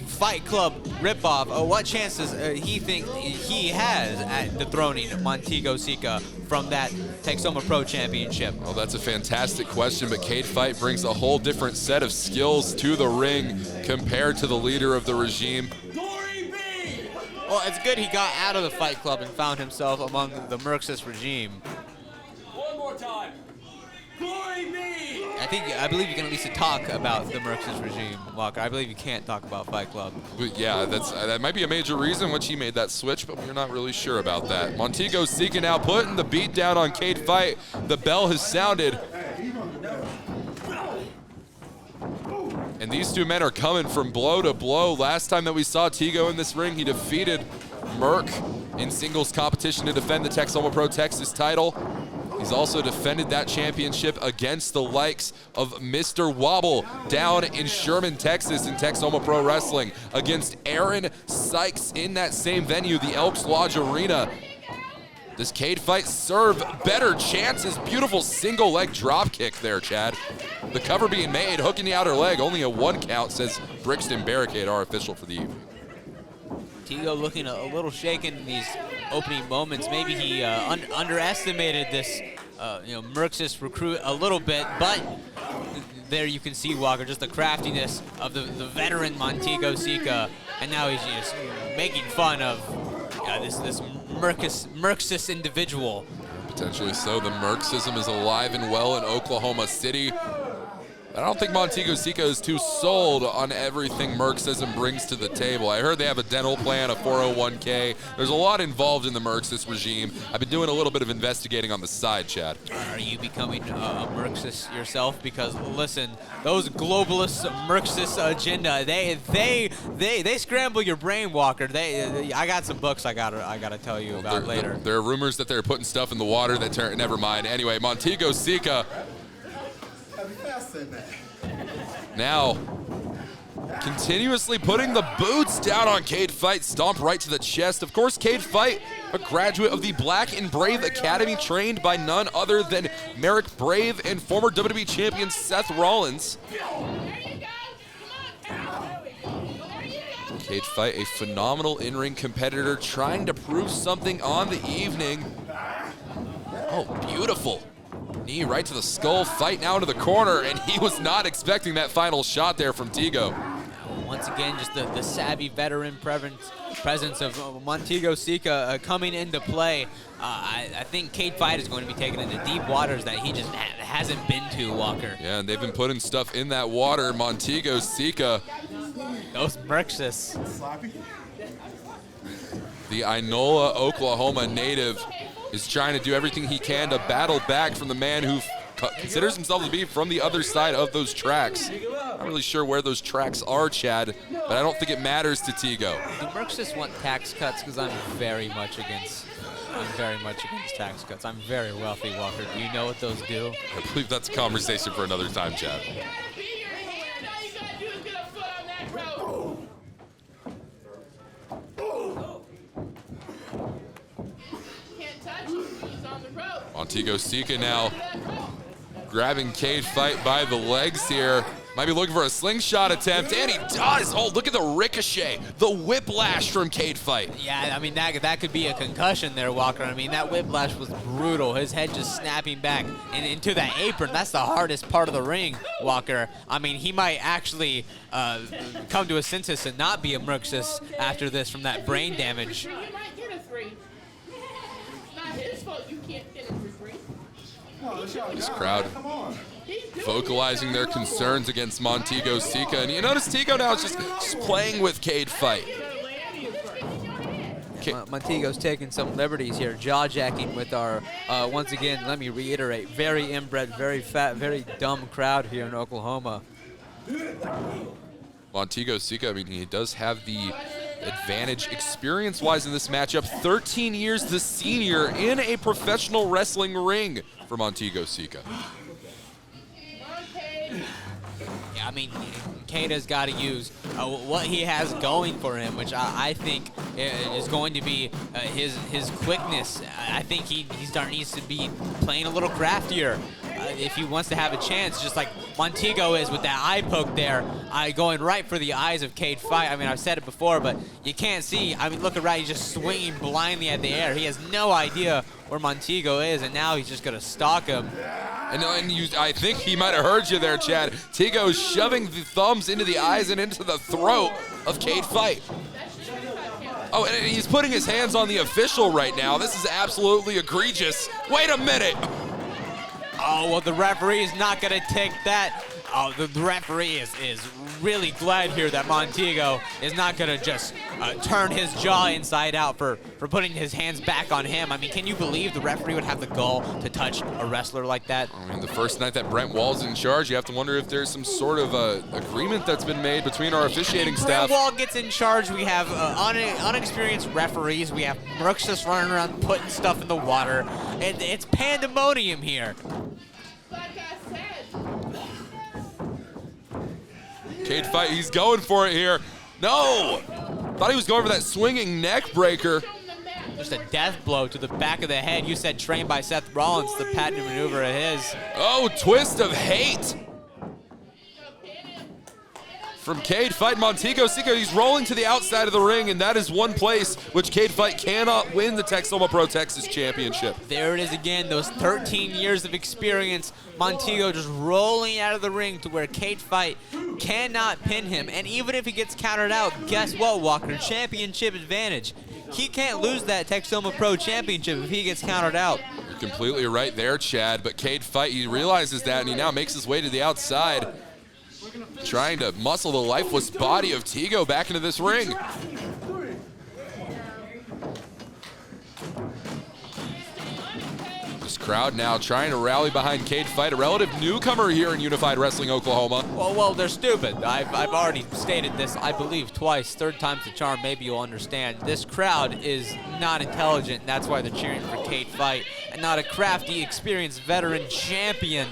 C: Fight Club ripoff, what chances he think he has at dethroning Montego Sika from that Texoma Pro Championship?
B: Well, that's a fantastic question, but Cade Fight brings a whole different set of skills to the ring compared to the leader of the regime.
C: Well, it's good he got out of the Fight Club and found himself among the Marxist regime.
H: One more time. Glory be!
C: I believe you can at least talk about the Marxist regime, Walker. I believe you can't talk about Fight Club.
B: But yeah, that might be a major reason which he made that switch, but we're not really sure about that. Montego Sika now putting the beat down on Cade Fight. The bell has sounded. And these two men are coming from blow to blow. Last time that we saw Tego in this ring, he defeated Merc in singles competition to defend the Texoma Pro Texas title. He's also defended that championship against the likes of Mr. Wobble down in Sherman, Texas in Texoma Pro Wrestling, against Aaron Sykes in that same venue, the Elks Lodge Arena. Does Cade Fight serve better chances? Beautiful single leg drop kick there, Chad. The cover being made, hooking the outer leg, only a 1 count, says Brixton Barricade, our official for the evening.
C: Tigo looking a little shaken in these opening moments. Maybe he underestimated this Merxis recruit a little bit, but there you can see, Walker, just the craftiness of the veteran Montego Sika, and now he's just making fun of this Merxis individual.
B: Potentially so. The Merxism is alive and well in Oklahoma City. I don't think Montego Sika is too sold on everything Merxism brings to the table. I heard they have a dental plan, a 401k. There's a lot involved in the Merxis regime. I've been doing a little bit of investigating on the side, Chad.
C: Are you becoming a Merxis yourself? Because listen, those globalist Merxis agenda, they scramble your brain, Walker. I got some books I gotta tell you about later.
B: There are rumors that they're putting stuff in the water that never mind. Anyway, Montego Sika now continuously putting the boots down on Cade Fight, stomp right to the chest. Of course, Cade Fight, a graduate of the Black and Brave Academy, trained by none other than Merrick Brave and former WWE champion Seth Rollins. Cade Fight, a phenomenal in-ring competitor, trying to prove something on the evening. Oh, beautiful. Knee right to the skull, Fight now into the corner, and he was not expecting that final shot there from Tigo.
C: Once again, just the savvy veteran presence of Montego Sika coming into play. I think Cade Fight is going to be taken into deep waters that he just hasn't been to, Walker.
B: Yeah, and they've been putting stuff in that water. Montego Sika.
C: Those Merxis.
B: The Inola, Oklahoma native is trying to do everything he can to battle back from the man who considers himself to be from the other side of those tracks. Not really sure where those tracks are, Chad, but I don't think it matters to Tigo.
C: Do Merxis want tax cuts? Because I'm very much against tax cuts. I'm very wealthy, Walker. Do you know what those do?
B: I believe that's a conversation for another time, Chad. Montego Sika now grabbing Cade Fight by the legs here. Might be looking for a slingshot attempt, and he does. Oh, look at the ricochet, the whiplash from Cade Fight.
C: Yeah, I mean, that could be a concussion there, Walker. I mean, that whiplash was brutal. His head just snapping back and into that apron. That's the hardest part of the ring, Walker. I mean, he might actually come to a senses and not be a Merxis after this from that brain damage.
E: You might get a 3. It's not his fault you can't get it for 3.
B: This crowd vocalizing their concerns against Montego Sika. And you notice Tigo now is just playing with Cade Fight.
C: Montego's taking some liberties here, jaw-jacking with our, once again, let me reiterate, very inbred, very fat, very dumb crowd here in Oklahoma.
B: Montego Sika, I mean, he does have the advantage experience-wise in this matchup. 13 years the senior in a professional wrestling ring for Montego Sika.
C: Yeah, I mean, Cade has got to use what he has going for him, which I think is going to be his quickness. I think he needs to be playing a little craftier if he wants to have a chance, just like Montego is with that eye poke there, going right for the eyes of Cade Fight. I mean, I've said it before, but you can't see. I mean, look around, he's just swinging blindly at the air. He has no idea where Montego is, and now he's just going to stalk him.
B: And I think he might have heard you there, Chad. Tigo's shoving the thumbs into the eyes and into the throat of Cade Fight. Oh, and he's putting his hands on the official right now. This is absolutely egregious. Wait a minute.
C: Oh, well, the referee is not going to take that Oh, the referee is really glad here that Montego is not going to just turn his jaw inside out for putting his hands back on him. I mean, can you believe the referee would have the gall to touch a wrestler like that?
B: I mean, the first night that Brent Wall's in charge, you have to wonder if there's some sort of agreement that's been made between our officiating staff.
C: Brent Wall gets in charge. We have unexperienced referees. We have Brooks just running around putting stuff in the water. It's pandemonium here.
E: Like I said.
B: Cage fight, he's going for it here. No! Thought he was going for that swinging neck breaker.
C: Just a death blow to the back of the head. You said trained by Seth Rollins, the patented maneuver of his.
B: Oh, twist of hate. From Cage Fight, Montego Seco, he's rolling to the outside of the ring, and that is one place which Cage Fight cannot win the Texoma Pro Texas Championship.
C: There it is again, those 13 years of experience. Montego just rolling out of the ring to where Cage Fight cannot pin him. And even if he gets countered out, guess what, Walker? Championship advantage. He can't lose that Texoma Pro Championship if he gets countered out.
B: You're completely right there, Chad, but Cage Fight, he realizes that, and he now makes his way to the outside, trying to muscle the lifeless body of Tego back into this ring. This crowd now trying to rally behind Cage Fight, a relative newcomer here in Unified Wrestling Oklahoma.
C: Well, they're stupid. I've already stated this, I believe, twice. Third time's the charm, maybe you'll understand. This crowd is not intelligent, and that's why they're cheering for Cage Fight, and not a crafty, experienced veteran champion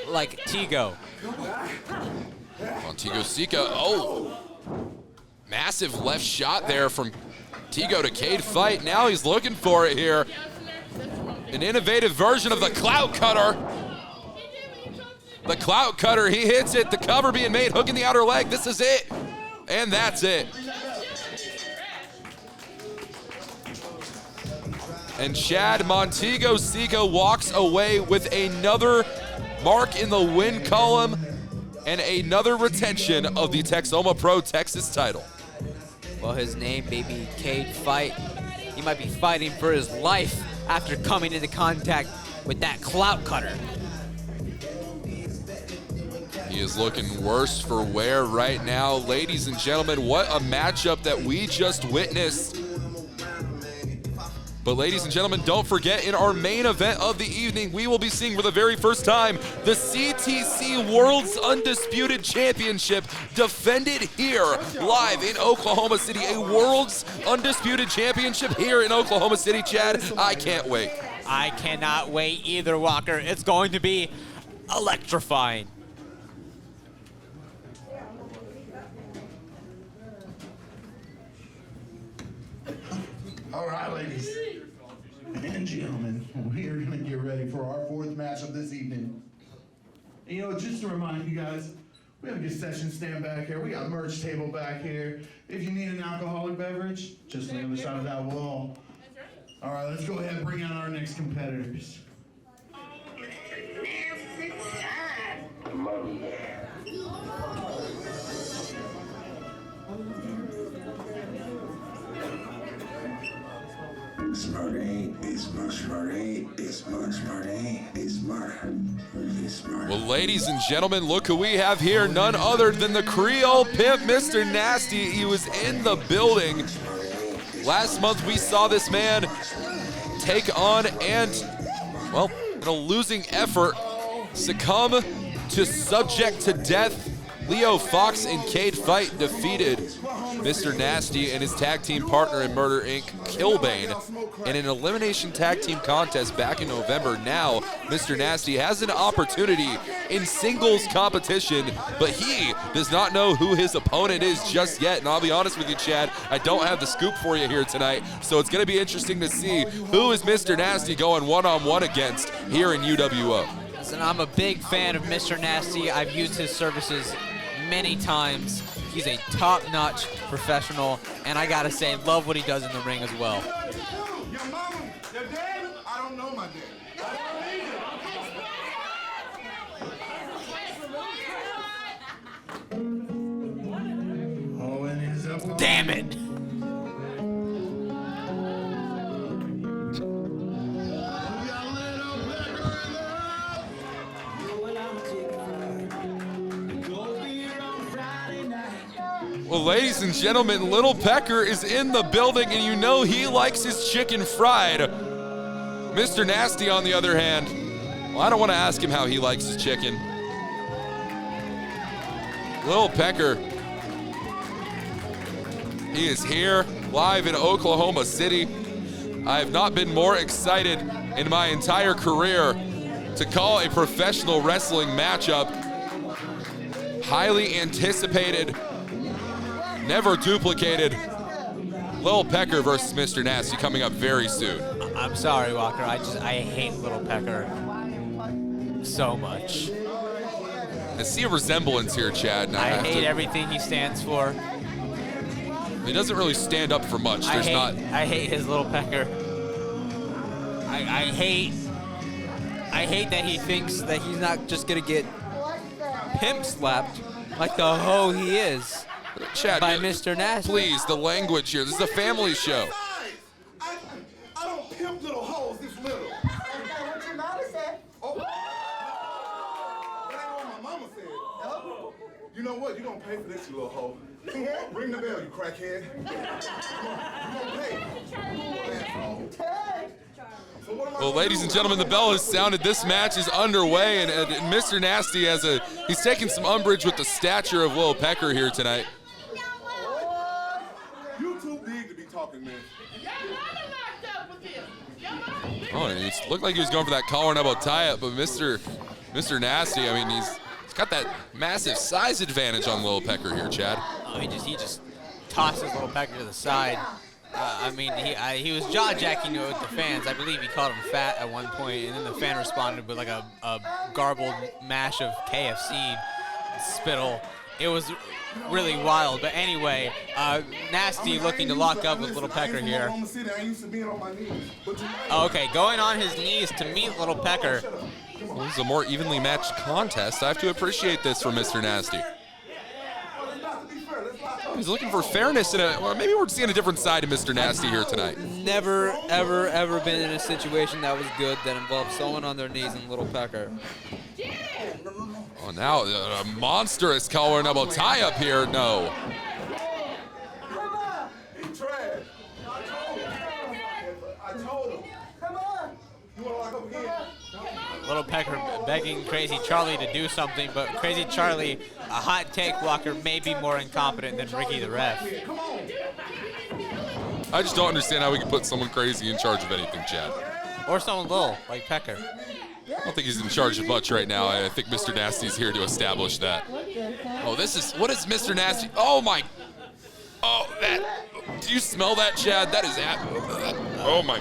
C: like Tego.
B: Montego Seco, oh, massive left shot there from Tego to Cage Fight. Now he's looking for it here. An innovative version of the Clout Cutter. The Clout Cutter, he hits it. The cover being made, hooking the outer leg. This is it, and that's it. And Chad, Montego Seco walks away with another mark in the win column and another retention of the Texoma Pro Texas title.
C: Well, his name, baby, Cage Fight. He might be fighting for his life after coming into contact with that Clout Cutter.
B: He is looking worse for wear right now. Ladies and gentlemen, what a matchup that we just witnessed. But ladies and gentlemen, don't forget, in our main event of the evening, we will be seeing for the very first time the CTC World's Undisputed Championship defended here live in Oklahoma City. A World's Undisputed Championship here in Oklahoma City, Chad. I can't wait.
C: I cannot wait either, Walker. It's going to be electrifying.
A: All right, ladies and gentlemen, we are gonna get ready for our fourth match of this evening. And, you know, just to remind you guys, we have a concession stand back here. We got a merch table back here. If you need an alcoholic beverage, just on the other side of that wall. All right, let's go ahead and bring out our next competitors.
K: Smart ain't, it's smart ain't, it's smart ain't, it's smart.
B: Well, ladies and gentlemen, look who we have here. None other than the Creole Pimp, Mr. Nasty. He was in the building. Last month, we saw this man take on and, well, in a losing effort, succumb to subject to death. Leo Fox in Cage Fight defeated Mr. Nasty and his tag team partner in Murder Inc., Killbane, in an elimination tag team contest back in November. Now, Mr. Nasty has an opportunity in singles competition, but he does not know who his opponent is just yet. And I'll be honest with you, Chad, I don't have the scoop for you here tonight, so it's going to be interesting to see who is Mr. Nasty going one-on-one against here in UWO.
C: Listen, I'm a big fan of Mr. Nasty. I've used his services many times. He's a top-notch professional, and I gotta say, love what he does in the ring as well.
I: Your mama, your dad? I don't know my dad.
A: Oh, and he's up.
C: Damn it!
B: Well, ladies and gentlemen, Little Pecker is in the building, and you know he likes his chicken fried. Mr. Nasty, on the other hand, well, I don't want to ask him how he likes his chicken. Little Pecker, he is here live in Oklahoma City. I have not been more excited in my entire career to call a professional wrestling matchup. Highly anticipated, never duplicated. Lil Pecker versus Mr. Nasty coming up very soon.
C: I'm sorry, Walker. I hate Little Pecker so much.
B: I see a resemblance here, Chad. And
C: I hate everything he stands for.
B: He doesn't really stand up for much.
C: I hate his Little Pecker. I hate that he thinks that he's not just gonna get pimp slapped like the hoe he is.
B: Chad,
C: by Mr. Nasty.
B: Please, the language here. This is a family show.
I: I don't pimp little hoes this little.
L: What your mama said.
I: Oh. That ain't what my mama said. Oh. You know what? You don't pay for this, you little hoe. Ring the bell, you crackhead. You don't pay.
B: Well, ladies and gentlemen, the bell has sounded. This match is underway, and Mr. Nasty he's taking some umbrage with the stature of Lil Pecker here tonight.
I: You too big to be talking, man.
B: Oh, it looked like he was going for that collar and elbow tie-up, but Mr. Nasty, I mean, he's got that massive size advantage on Lil Pecker here, Chad.
C: Oh, he just tosses Little Pecker to the side. I mean, he was jaw-jacking with the fans. I believe he called him fat at one point, and then the fan responded with like a garbled mash of KFC spittle. It was really wild. But anyway, Nasty looking to lock up with Little Pecker here. Okay, going on his knees to meet Little Pecker.
B: Well, this is a more evenly matched contest. I have to appreciate this from Mr. Nasty. He's looking for fairness well, maybe we're seeing a different side of Mr. Nasty here tonight.
M: Never, ever, ever been in a situation that was good that involved someone on their knees and Little Pecker.
B: Oh, now a monstrous collar and elbow tie-up here. No.
I: He trash. I told him. Come on. You want to lock up again?
C: Little Pecker begging Crazy Charlie to do something, but Crazy Charlie, a hot take blocker, may be more incompetent than Ricky the ref.
B: I just don't understand how we can put someone crazy in charge of anything, Chad.
C: Or someone little, like Pecker.
B: I don't think he's in charge of much right now. I think Mr. Nasty's here to establish that. Oh, what is Mr. Nasty? Oh my, do you smell that, Chad? That is, oh my.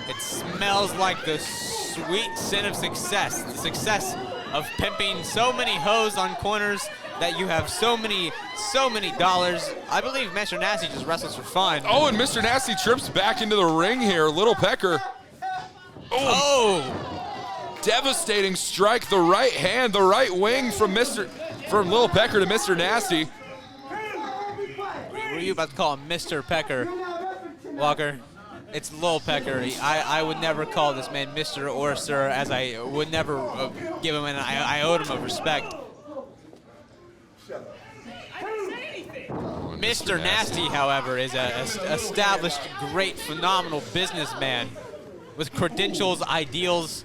C: It smells like the sweet sin of success. The success of pimping so many hoes on corners that you have so many dollars. I believe Mr. Nasty just wrestles for fun.
B: Oh, and Mr. Nasty trips back into the ring here. Little Pecker. Oh! Devastating strike. The right hand, the right wing from Little Pecker to Mr. Nasty.
C: Were you about to call him Mr. Pecker, Walker? It's Lil Pecker. I would never call this man Mr. or Sir, as I would never give him an iota of respect. Mr. Nasty, however, is an established, great, phenomenal businessman with credentials, ideals,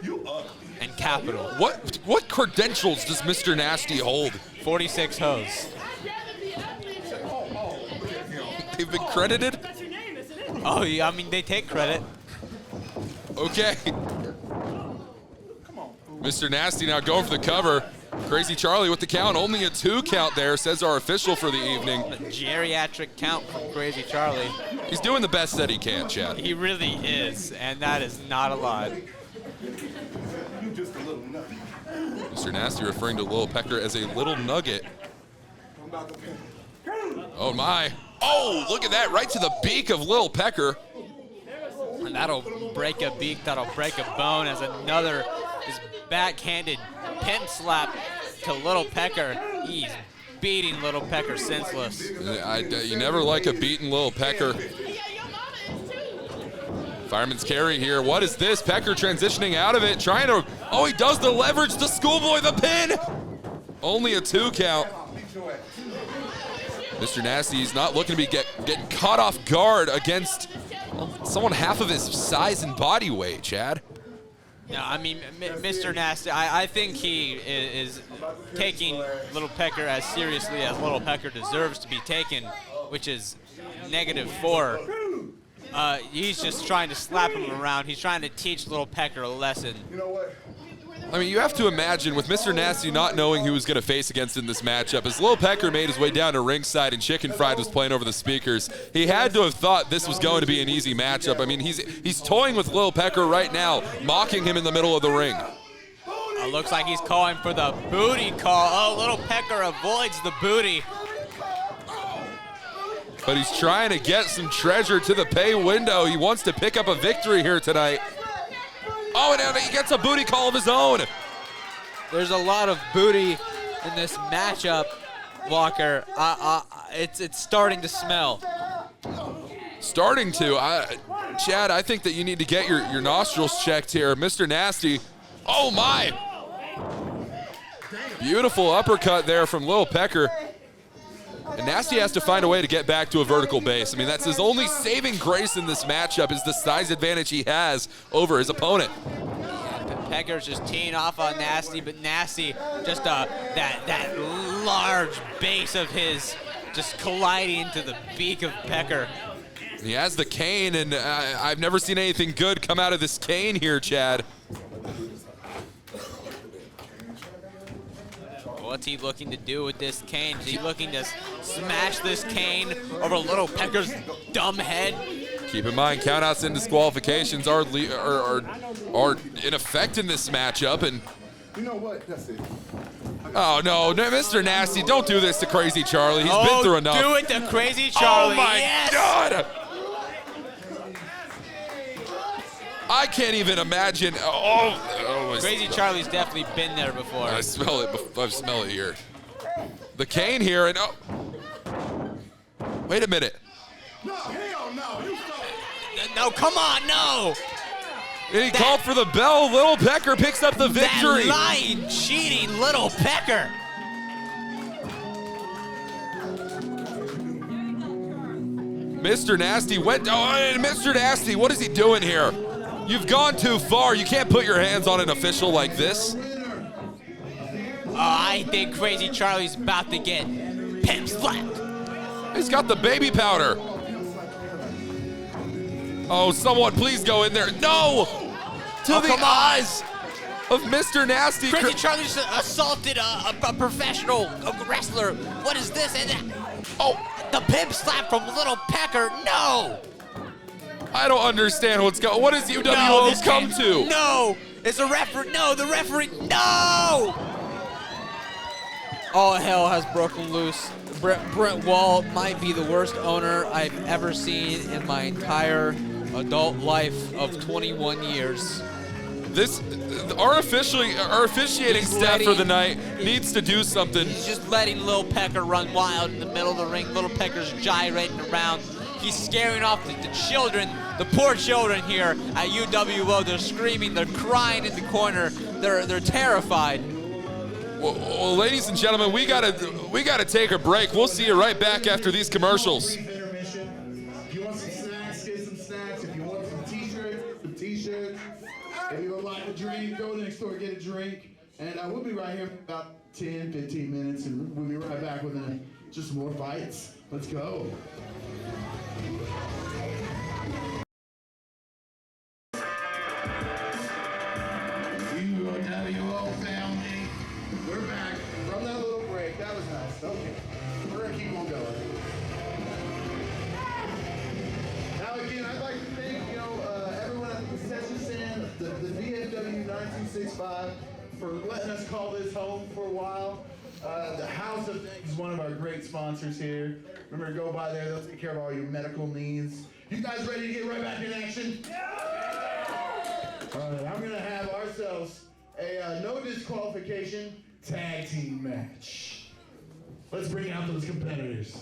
C: and capital.
B: What credentials does Mr. Nasty hold?
C: 46 hoes.
B: They've been credited?
C: Oh, yeah, I mean, they take credit.
B: Okay. Mr. Nasty now going for the cover. Crazy Charlie with the count. Only a 2 count there, says our official for the evening.
C: A geriatric count from Crazy Charlie.
B: He's doing the best that he can, Chad.
C: He really is, and that is not a lie.
I: You just a little nut.
B: Mr. Nasty referring to Lil Pecker as a little nugget. Oh my. Oh, look at that, right to the beak of Lil Pecker.
C: And that'll break a beak, that'll break a bone as another is backhanded pimp slap to Little Pecker. He's beating Little Pecker senseless.
B: You never like a beaten Lil Pecker. Fireman's carry here. What is this? Pecker transitioning out of it, trying to, oh, he does the leverage, the schoolboy, the pin. Only a 2 count. Mr. Nasty is not looking to be getting caught off guard against someone half of his size and body weight, Chad.
C: No, I mean, Mr. Nasty, I think he is taking Little Pecker as seriously as Little Pecker deserves to be taken, which is -4. He's just trying to slap him around. He's trying to teach Little Pecker a lesson.
I: You know what?
B: I mean, you have to imagine with Mr. Nasty not knowing who he was going to face against in this matchup, as Lil Pecker made his way down to ringside and Chicken Fried was playing over the speakers, he had to have thought this was going to be an easy matchup. I mean, he's toying with Lil Pecker right now, mocking him in the middle of the ring.
C: Looks like he's calling for the booty call. Oh, Little Pecker avoids the booty.
B: But he's trying to get some treasure to the pay window. He wants to pick up a victory here tonight. Oh, and he gets a booty call of his own.
M: There's a lot of booty in this matchup, Walker. It's starting to smell.
B: Starting to. Chad, I think that you need to get your nostrils checked here. Mr. Nasty. Oh, my. Beautiful uppercut there from Lil Pecker. And Nasty has to find a way to get back to a vertical base. I mean, that's his only saving grace in this matchup is the size advantage he has over his opponent.
C: Pecker's just teeing off on Nasty, but Nasty just that large base of his just colliding into the beak of Pecker.
B: He has the cane, and I've never seen anything good come out of this cane here, Chad.
C: What's he looking to do with this cane? Is he looking to smash this cane over Little Pecker's dumb head?
B: Keep in mind, countouts and disqualifications are in effect in this matchup, and
I: You know what? That's it.
B: oh no, Mr. Nasty, don't do this to Crazy Charlie. He's been through enough.
C: Do it to Crazy Charlie.
B: Oh my
C: yes!
B: God! I can't even imagine.
C: Crazy Charlie's definitely been there before.
B: I smell it. I smell it here. The cane here, and wait a minute.
I: No, hell no.
C: No, come on, no.
B: And he called for the bell. Little Pecker picks up the victory.
C: That lying, cheating Little Pecker.
B: Mr. Nasty went. Oh, Mr. Nasty, what is he doing here? You've gone too far. You can't put your hands on an official like this.
C: I think Crazy Charlie's about to get pimp slapped.
B: He's got the baby powder. Oh, someone please go in there. No! To the eyes of Mr. Nasty.
C: Crazy Charlie just assaulted a professional wrestler. What is this? And the pimp slap from Little Pecker. No!
B: I don't understand what's going on. What has UWO come to?
C: No! It's a referee. No, the referee. No!
M: All hell has broken loose. Brent Wall might be the worst owner I've ever seen in my entire adult life of 21 years.
B: Our officiating staff for the night needs to do something.
C: He's just letting Little Pecker run wild in the middle of the ring. Little Pecker's gyrating around. He's scaring off the children, the poor children here at UWO. They're screaming, they're crying in the corner. They're terrified.
B: Well, ladies and gentlemen, we gotta take a break. We'll see you right back after these commercials.
A: If you want some snacks, get some snacks. If you want some t-shirts, some t-shirts. If you would like a drink, go next door, get a drink. And we'll be right here for about 10, 15 minutes, and we'll be right back with just more fights. Let's go. UWO family, we're back from that little break. That was nice. Okay, we're gonna keep on going. Now again, I'd like to thank everyone at the concession stand, the VFW 9265, for letting us call this home for a while. The House of Things is one of our great sponsors here. Remember to go by there; they'll take care of all your medical needs. You guys ready to get right back in action? All right, I'm gonna have ourselves a no disqualification tag team match. Let's bring out those competitors.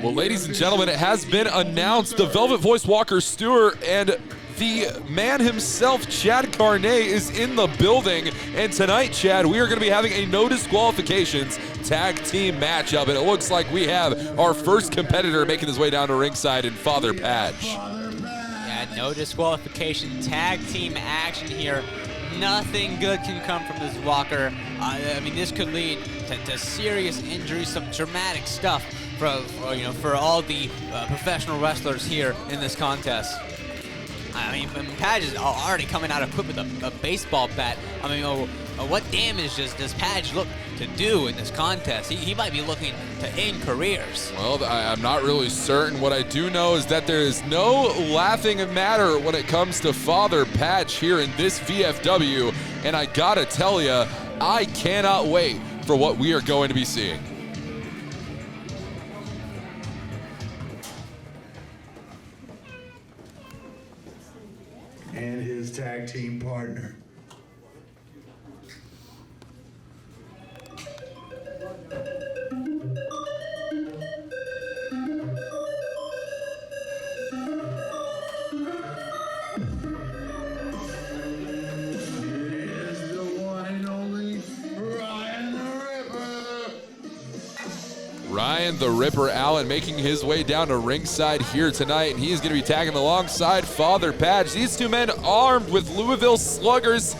B: Well, ladies and gentlemen, it has been announced. The Velvet Voice Walker Stewart and the man himself, Chad Carney, is in the building. And tonight, Chad, we are going to be having a no disqualifications tag team matchup. And it looks like we have our first competitor making his way down to ringside in Father Patch.
C: Yeah, no disqualification tag team action here. Nothing good can come from this Walker. I mean, this could lead to serious injuries, some dramatic stuff for all the professional wrestlers here in this contest. I mean, Patch is already coming out equipped with a baseball bat. I mean, what damage does Patch look to do in this contest? He might be looking to end careers.
B: Well, I'm not really certain. What I do know is that there is no laughing matter when it comes to Father Patch here in this VFW. And I gotta tell you, I cannot wait for what we are going to be seeing.
G: And his tag team partner.
B: Ryan the Ripper Allen making his way down to ringside here tonight, and he's going to be tagging alongside Father Patch. These two men armed with Louisville Sluggers,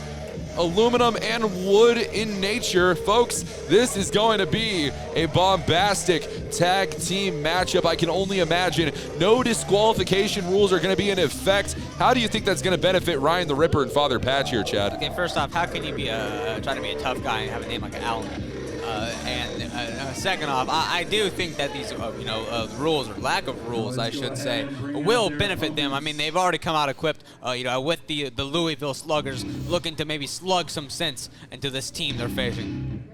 B: aluminum and wood in nature. Folks, this is going to be a bombastic tag team matchup. I can only imagine no disqualification rules are going to be in effect. How do you think that's going to benefit Ryan the Ripper and Father Patch here, Chad?
C: Okay, first off, how can you be try to be a tough guy and have a name like Allen? Second off, I do think that these, rules, or lack of rules, I should say, will benefit them. I mean, they've already come out equipped, with the Louisville Sluggers, looking to maybe slug some sense into this team they're facing.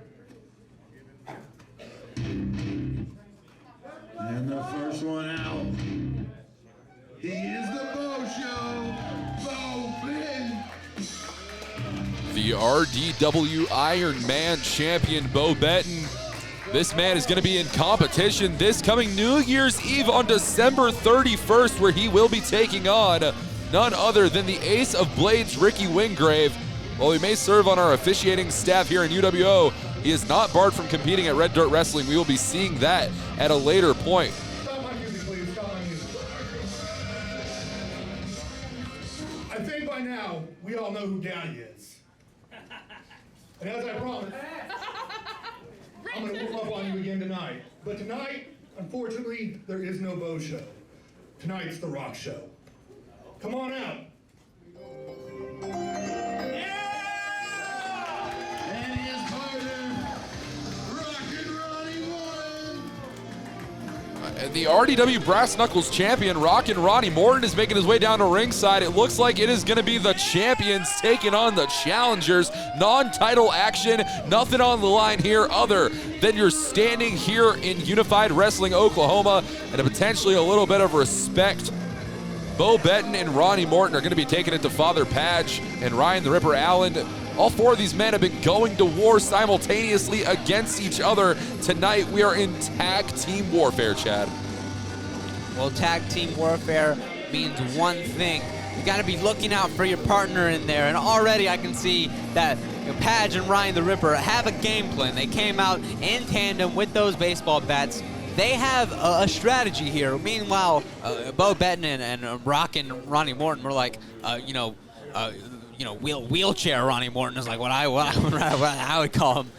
G: And the first one out. He is the Bo Show, Bo Benton.
B: The RDW Iron Man champion, Bo Benton. This man is going to be in competition this coming New Year's Eve on December 31st, where he will be taking on none other than the Ace of Blades, Ricky Wingrave. While he may serve on our officiating staff here in UWO, he is not barred from competing at Red Dirt Wrestling. We will be seeing that at a later point.
G: Stop my music, please. Stop my music. I think by now, we all know who Daddy is. And as I promised, I'm going to whoop up on you again tonight. But tonight, unfortunately, there is no Bo Show. Tonight's the Rock Show. Come on out. And his partner, Rockin' Ronnie Morton.
B: The RDW Brass Knuckles champion, Rockin' Ronnie Morton, is making his way down to ringside. It looks like it is going to be the champions taking on the challengers. Non-title action, nothing on the line here other than you're standing here in Unified Wrestling Oklahoma and potentially a little bit of respect. Bo Benton and Ronnie Morton are going to be taking it to Father Patch and Ryan the Ripper Allen. All four of these men have been going to war simultaneously against each other. Tonight, we are in tag team warfare, Chad.
C: Well, tag team warfare means one thing. You got to be looking out for your partner in there. And already I can see that Patch and Ryan the Ripper have a game plan. They came out in tandem with those baseball bats. They have a strategy here. Meanwhile, Bo Benton and Rockin' Ronnie Morton were like, wheelchair Ronnie Morton is like what I would call him.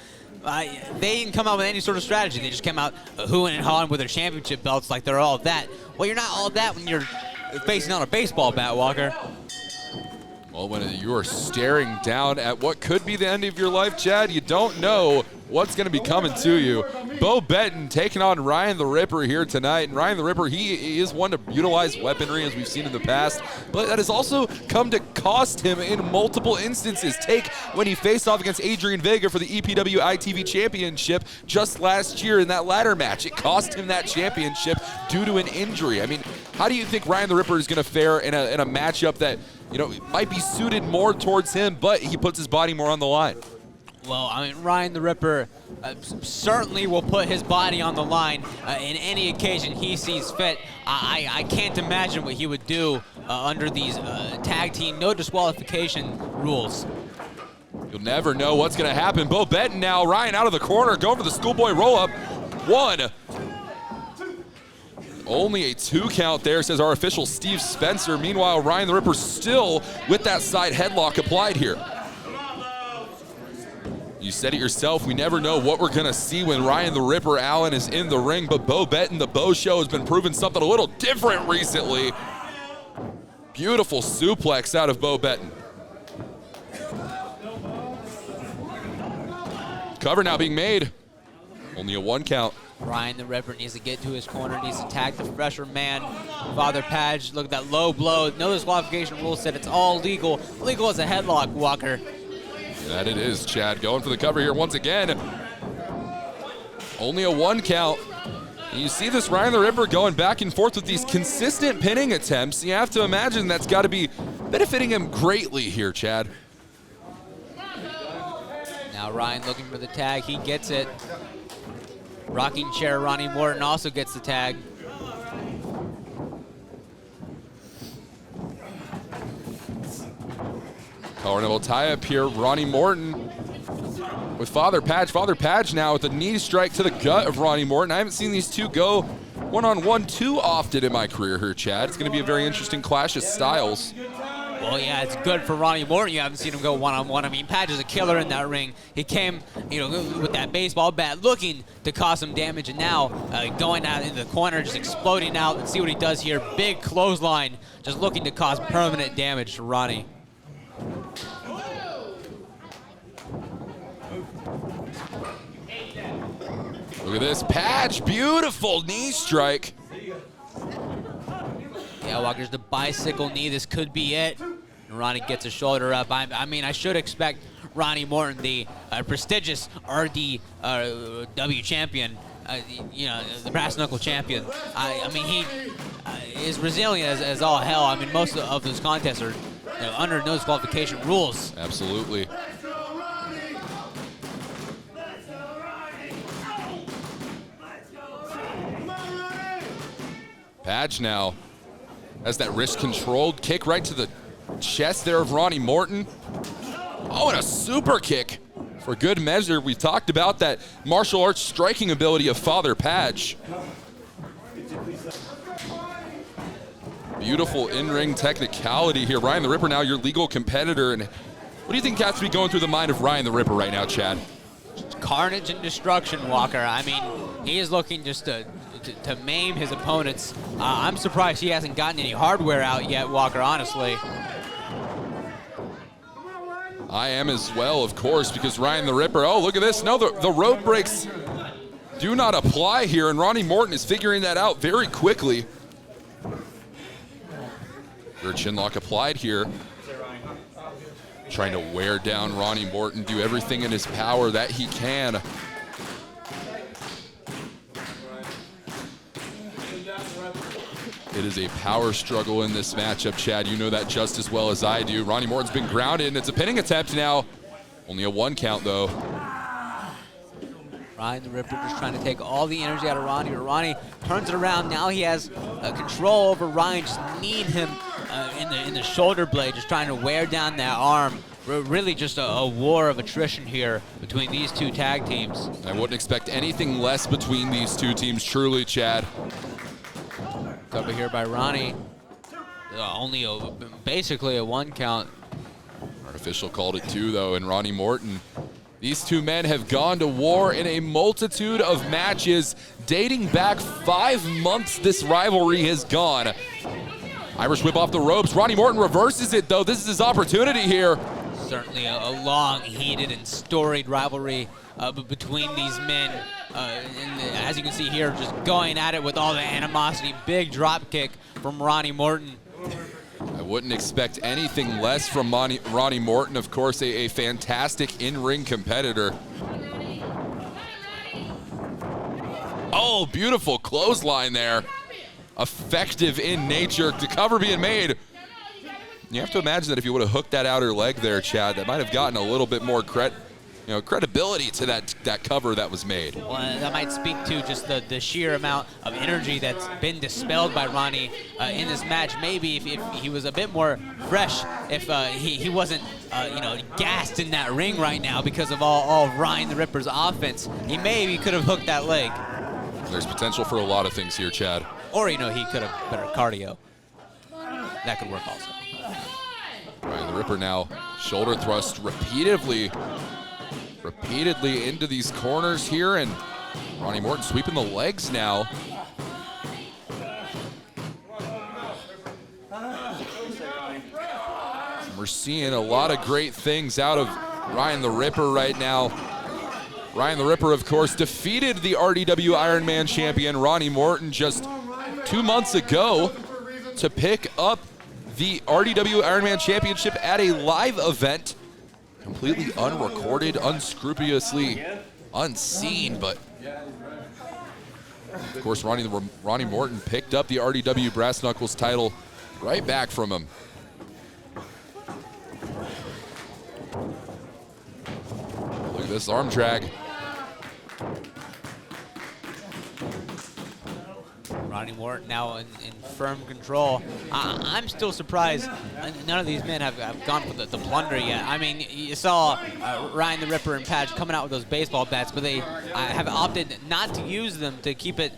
C: They didn't come out with any sort of strategy. They just came out hooing and hawing with their championship belts like they're all that. Well, you're not all that when you're facing on a baseball bat, Walker.
B: Well, when you are staring down at what could be the end of your life, Chad, you don't know what's going to be coming to you. Bo Benton taking on Ryan the Ripper here tonight. And Ryan the Ripper, he is one to utilize weaponry as we've seen in the past, but that has also come to cost him in multiple instances. Take when he faced off against Adrian Vega for the EPW ITV Championship just last year in that ladder match. It cost him that championship due to an injury. I mean, how do you think Ryan the Ripper is going to fare in a matchup that, might be suited more towards him, but he puts his body more on the line?
C: Well, I mean, Ryan the Ripper certainly will put his body on the line in any occasion he sees fit. I can't imagine what he would do under these tag team no disqualification rules.
B: You'll never know what's going to happen. Bo Benton now, Ryan out of the corner, going for the schoolboy roll-up. 1. Only a 2 count there, says our official Steve Spencer. Meanwhile, Ryan the Ripper still with that side headlock applied here. You said it yourself, we never know what we're going to see when Ryan the Ripper Allen is in the ring, but Bo Benton, the Bo Show, has been proving something a little different recently. Beautiful suplex out of Bo Benton. Cover now being made. Only a 1 count.
C: Ryan the Ripper needs to get to his corner, needs to attack the fresher man. Father Padge, look at that low blow. No disqualification rule said it's all legal. Legal as a headlock, Walker.
B: That it is, Chad. Going for the cover here once again. Only a 1 count. And you see this Ryan the Ripper going back and forth with these consistent pinning attempts. You have to imagine that's got to be benefiting him greatly here, Chad.
C: Now Ryan looking for the tag. He gets it. Rocking chair Ronnie Morton also gets the tag.
B: Power level tie-up here. Ronnie Morton with Father Padge. Father Padge now with a knee strike to the gut of Ronnie Morton. I haven't seen these two go one-on-one too often in my career here, Chad. It's going to be a very interesting clash of styles.
C: Well, yeah, it's good for Ronnie Morton. You haven't seen him go one-on-one. I mean, Padge is a killer in that ring. He came, with that baseball bat looking to cause some damage, and now going out into the corner, just exploding out. And see what he does here. Big clothesline, just looking to cause permanent damage to Ronnie.
B: Look at this, Padge, beautiful knee strike.
C: Yeah, Walker's the bicycle knee. This could be it. And Ronnie gets his shoulder up. I mean, I should expect Ronnie Morton, the prestigious RDW champion, the brass knuckle champion. I mean, he is resilient as all hell. I mean, most of those contests are under no disqualification rules.
B: Absolutely. Padge now has that wrist controlled kick right to the chest there of Ronnie Morton. Oh, and a super kick for good measure. We've talked about that martial arts striking ability of Father Padge. Beautiful in-ring technicality here. Ryan the Ripper now your legal competitor. And what do you think has to be going through the mind of Ryan the Ripper right now, Chad?
C: Carnage and destruction, Walker. I mean, he is looking just to maim his opponents. I'm surprised he hasn't gotten any hardware out yet, Walker, honestly.
B: I am as well, of course, because Ryan the Ripper, oh, look at this. No, the rope breaks do not apply here, and Ronnie Morton is figuring that out very quickly. Rear chin lock applied here. Trying to wear down Ronnie Morton, do everything in his power that he can. It is a power struggle in this matchup, Chad. You know that just as well as I do. Ronnie Morton's been grounded, and it's a pinning attempt now. Only a 1 count, though.
C: Ryan the Ripper just trying to take all the energy out of Ronnie, but Ronnie turns it around. Now he has control over Ryan, just kneeing him in the shoulder blade, just trying to wear down that arm. Really just a war of attrition here between these two tag teams.
B: I wouldn't expect anything less between these two teams, truly, Chad.
C: Cover here by Ronnie. Only basically a 1 count.
B: Our official called it 2, though, and Ronnie Morton. These two men have gone to war in a multitude of matches dating back 5 months this rivalry has gone. Irish whip off the ropes. Ronnie Morton reverses it, though. This is his opportunity here.
C: Certainly a long, heated, and storied rivalry between these men. And as you can see here, just going at it with all the animosity. Big drop kick from Ronnie Morton.
B: I wouldn't expect anything less from Ronnie Morton. Of course, a fantastic in-ring competitor. Oh, beautiful clothesline there. Effective in nature. The cover being made. You have to imagine that if you would have hooked that outer leg there, Chad, that might have gotten a little bit more credit. credibility to that cover that was made.
C: Well, that might speak to just the sheer amount of energy that's been dispelled by Ronnie in this match. Maybe if he was a bit more fresh, if he wasn't gassed in that ring right now because of all of Ryan the Ripper's offense, he maybe could have hooked that leg.
B: There's potential for a lot of things here, Chad.
C: Or, he could have better cardio. That could work also.
B: Ryan the Ripper now shoulder thrust repeatedly into these corners here, and Ronnie Morton sweeping the legs now. We're seeing a lot of great things out of Ryan the Ripper right now. Ryan the Ripper, of course, defeated the RDW Ironman champion Ronnie Morton just 2 months ago to pick up the RDW Ironman Championship at a live event. Completely unrecorded, unscrupulously unseen, but of course Ronnie Morton picked up the RDW Brass Knuckles title right back from him. Look at this arm drag.
C: Ronnie Morton now in firm control. I'm still surprised none of these men have gone for the plunder yet. I mean, you saw Ryan the Ripper and Patch coming out with those baseball bats, but they have opted not to use them to keep it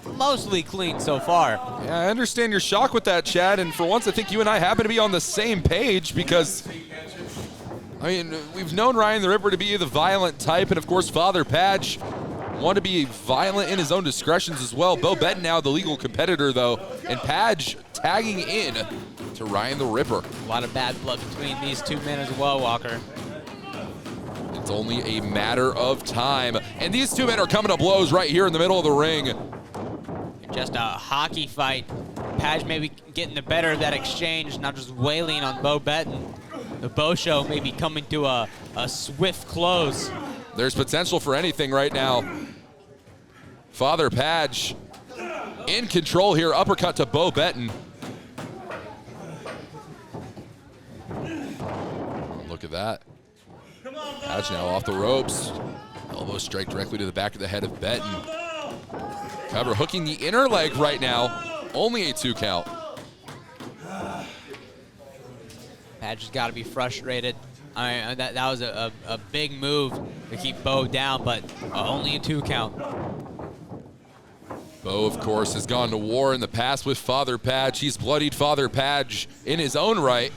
C: mostly clean so far.
B: Yeah, I understand your shock with that, Chad, and for once I think you and I happen to be on the same page because, I mean, we've known Ryan the Ripper to be the violent type, and of course Father Patch want to be violent in his own discretions as well. Bo Benton now the legal competitor, though, and Padge tagging in to Ryan the Ripper.
C: A lot of bad blood between these two men as well, Walker.
B: It's only a matter of time. And these two men are coming to blows right here in the middle of the ring.
C: Just a hockey fight. Padge maybe getting the better of that exchange, not just wailing on Bo Benton. The Bo Show may be coming to a swift close.
B: There's potential for anything right now. Father Padge in control here. Uppercut to Bo Benton. Look at that. Padge now off the ropes. Elbow strike directly to the back of the head of Benton. Cover hooking the inner leg right now. Only a 2 count.
C: Padge has got to be frustrated. I mean, that was a big move to keep Bo down, but only a 2 count.
B: Bo, of course, has gone to war in the past with Father Padge. He's bloodied Father Padge in his own right.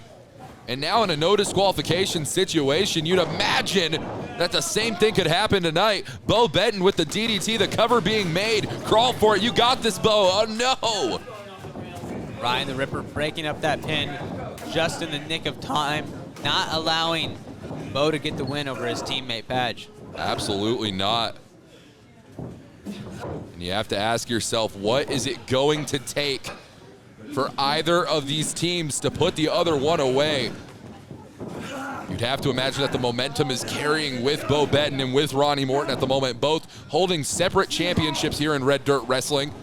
B: And now in a no disqualification situation, you'd imagine that the same thing could happen tonight. Bo Benton with the DDT, the cover being made. Crawl for it. You got this, Bo. Oh, no.
C: Ryan the Ripper breaking up that pin just in the nick of time, not allowing Bo to get the win over his teammate Padge.
B: Absolutely not. And you have to ask yourself, what is it going to take for either of these teams to put the other one away? You'd have to imagine that the momentum is carrying with Bo Benton and with Ronnie Morton at the moment, both holding separate championships here in Red Dirt Wrestling.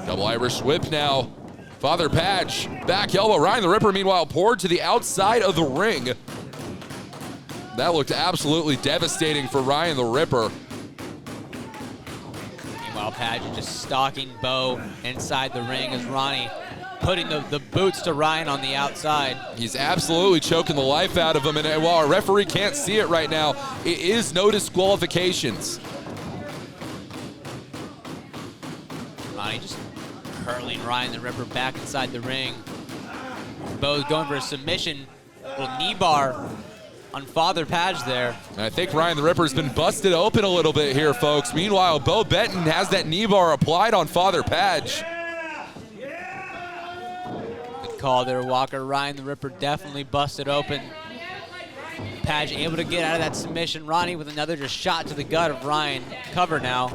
B: Double Irish whip now. Father Padge, back elbow. Ryan the Ripper, meanwhile, poured to the outside of the ring. That looked absolutely devastating for Ryan the Ripper.
C: Meanwhile, Padge just stalking Bo inside the ring as Ronnie putting the boots to Ryan on the outside.
B: He's absolutely choking the life out of him, and while our referee can't see it right now, it is no disqualifications.
C: Ronnie just hurling Ryan the Ripper back inside the ring. Bo's going for a submission. Little knee bar on Father Padge there.
B: And I think Ryan the Ripper's been busted open a little bit here, folks. Meanwhile, Bo Benton has that knee bar applied on Father Padge.
C: Good call there, Walker. Ryan the Ripper definitely busted open. Padge able to get out of that submission. Ronnie with another just shot to the gut of Ryan. Cover now.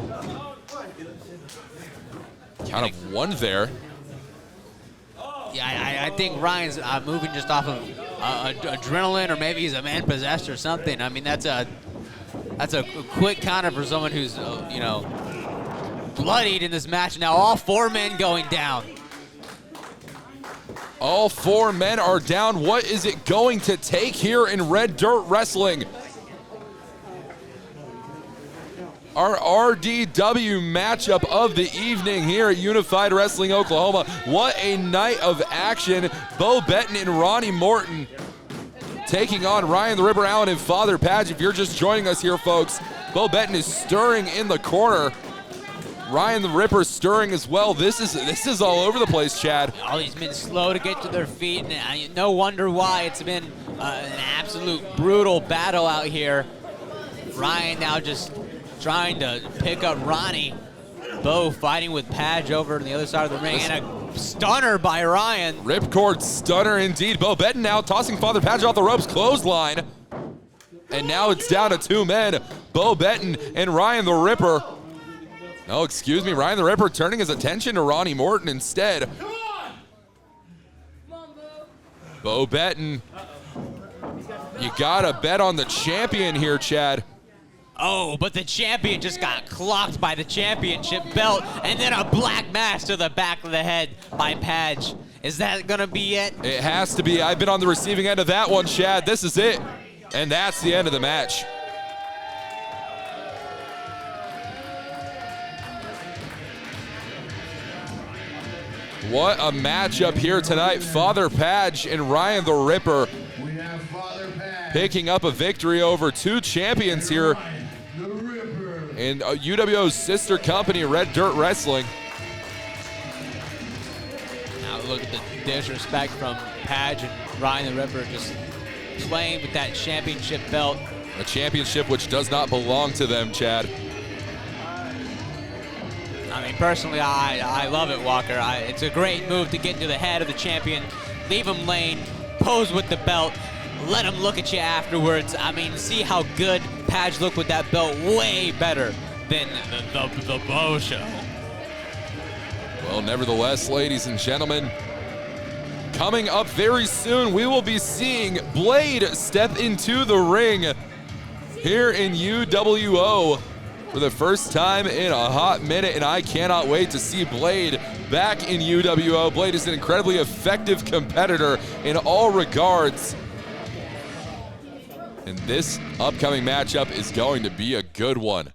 B: Count of 1 there.
C: Yeah, I think Ryan's moving just off of adrenaline, or maybe he's a man possessed or something. I mean, that's a quick counter for someone who's bloodied in this match. Now all 4 men going down.
B: All 4 men are down. What is it going to take here in Red Dirt Wrestling? Our RDW matchup of the evening here at Unified Wrestling Oklahoma. What a night of action. Bo Benton and Ronnie Morton taking on Ryan the Ripper Allen and Father Padge. If you're just joining us here, folks, Bo Benton is stirring in the corner. Ryan the Ripper stirring as well. This is all over the place, Chad.
C: All these men slow to get to their feet, and no wonder why. It's been an absolute brutal battle out here. Ryan now just trying to pick up Ronnie. Bo fighting with Padge over on the other side of the ring, and a stunner by Ryan.
B: Ripcord stunner indeed. Bo Benton now tossing Father Padge off the ropes, clothesline. And now it's down to 2 men, Bo Benton and Ryan the Ripper. Oh, excuse me, Ryan the Ripper turning his attention to Ronnie Morton instead. Bo Benton, you gotta bet on the champion here, Chad.
C: Oh, but the champion just got clocked by the championship belt, and then a black mass to the back of the head by Padge. Is that gonna be it?
B: It has to be. I've been on the receiving end of that one, Chad. This is it. And that's the end of the match. What a matchup here tonight. Father Padge and Ryan the Ripper picking up a victory over 2 champions here in UWO's sister company, Red Dirt Wrestling.
C: Now look at the disrespect from Padge and Ryan the Ripper, just playing with that championship belt.
B: A championship which does not belong to them, Chad.
C: I mean, personally, I love it, Walker. It's a great move to get into the head of the champion, leave him laying, pose with the belt, let him look at you afterwards. I mean, see how good Padge looked with that belt. Way better than the Bo show.
B: Well, nevertheless, ladies and gentlemen, coming up very soon, we will be seeing Blade step into the ring here in UWO for the first time in a hot minute, and I cannot wait to see Blade back in UWO. Blade is an incredibly effective competitor in all regards. And this upcoming matchup is going to be a good one.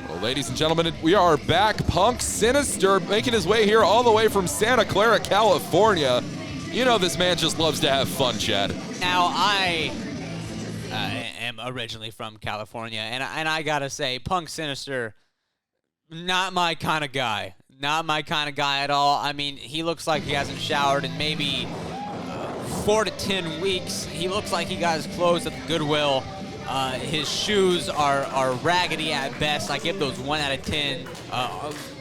B: Well, ladies and gentlemen, we are back. Punk Sinister making his way here all the way from Santa Clara, California. You know this man just loves to have fun, Chad.
C: Now, I am originally from California, and I gotta say, Punk Sinister, not my kind of guy. Not my kind of guy at all. I mean, he looks like he hasn't showered in maybe 4 to 10 weeks. He looks like he got his clothes at the Goodwill. His shoes are raggedy at best. I give those 1 out of 10.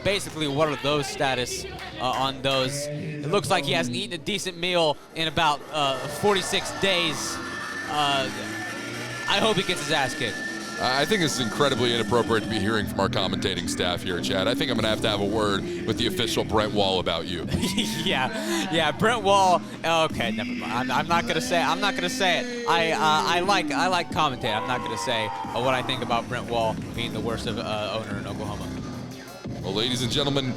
C: Basically, what are those status on those? It looks like he hasn't eaten a decent meal in about 46 days. I hope he gets his ass kicked.
B: I think this is incredibly inappropriate to be hearing from our commentating staff here, Chad. I think I'm going to have a word with the official Brent Wall about you.
C: yeah, Brent Wall. Okay, never mind. I'm not gonna say it. I like commentating. I'm not gonna say what I think about Brent Wall being the worst owner in Oklahoma.
B: Well, ladies and gentlemen,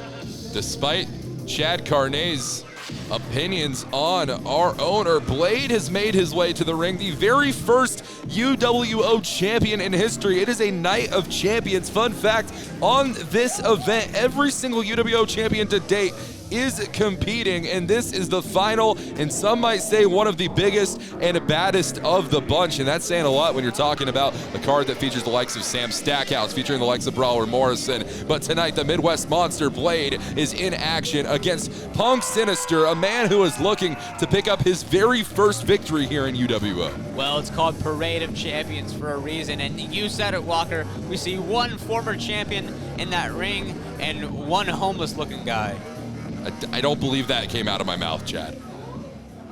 B: despite Chad Carnet's opinions on our owner, Blade has made his way to the ring, the very first UWO champion in history. It is a night of champions. Fun fact, on this event, every single UWO champion to date is competing, and this is the final, and some might say one of the biggest and baddest of the bunch, and that's saying a lot when you're talking about a card that features the likes of Sam Stackhouse, featuring the likes of Brawler Morrison. But tonight, the Midwest Monster Blade is in action against Punk Sinister, a man who is looking to pick up his very first victory here in UWO.
C: Well, it's called Parade of Champions for a reason, and you said it, Walker. We see one former champion in that ring and one homeless-looking guy.
B: I don't believe that came out of my mouth, Chad.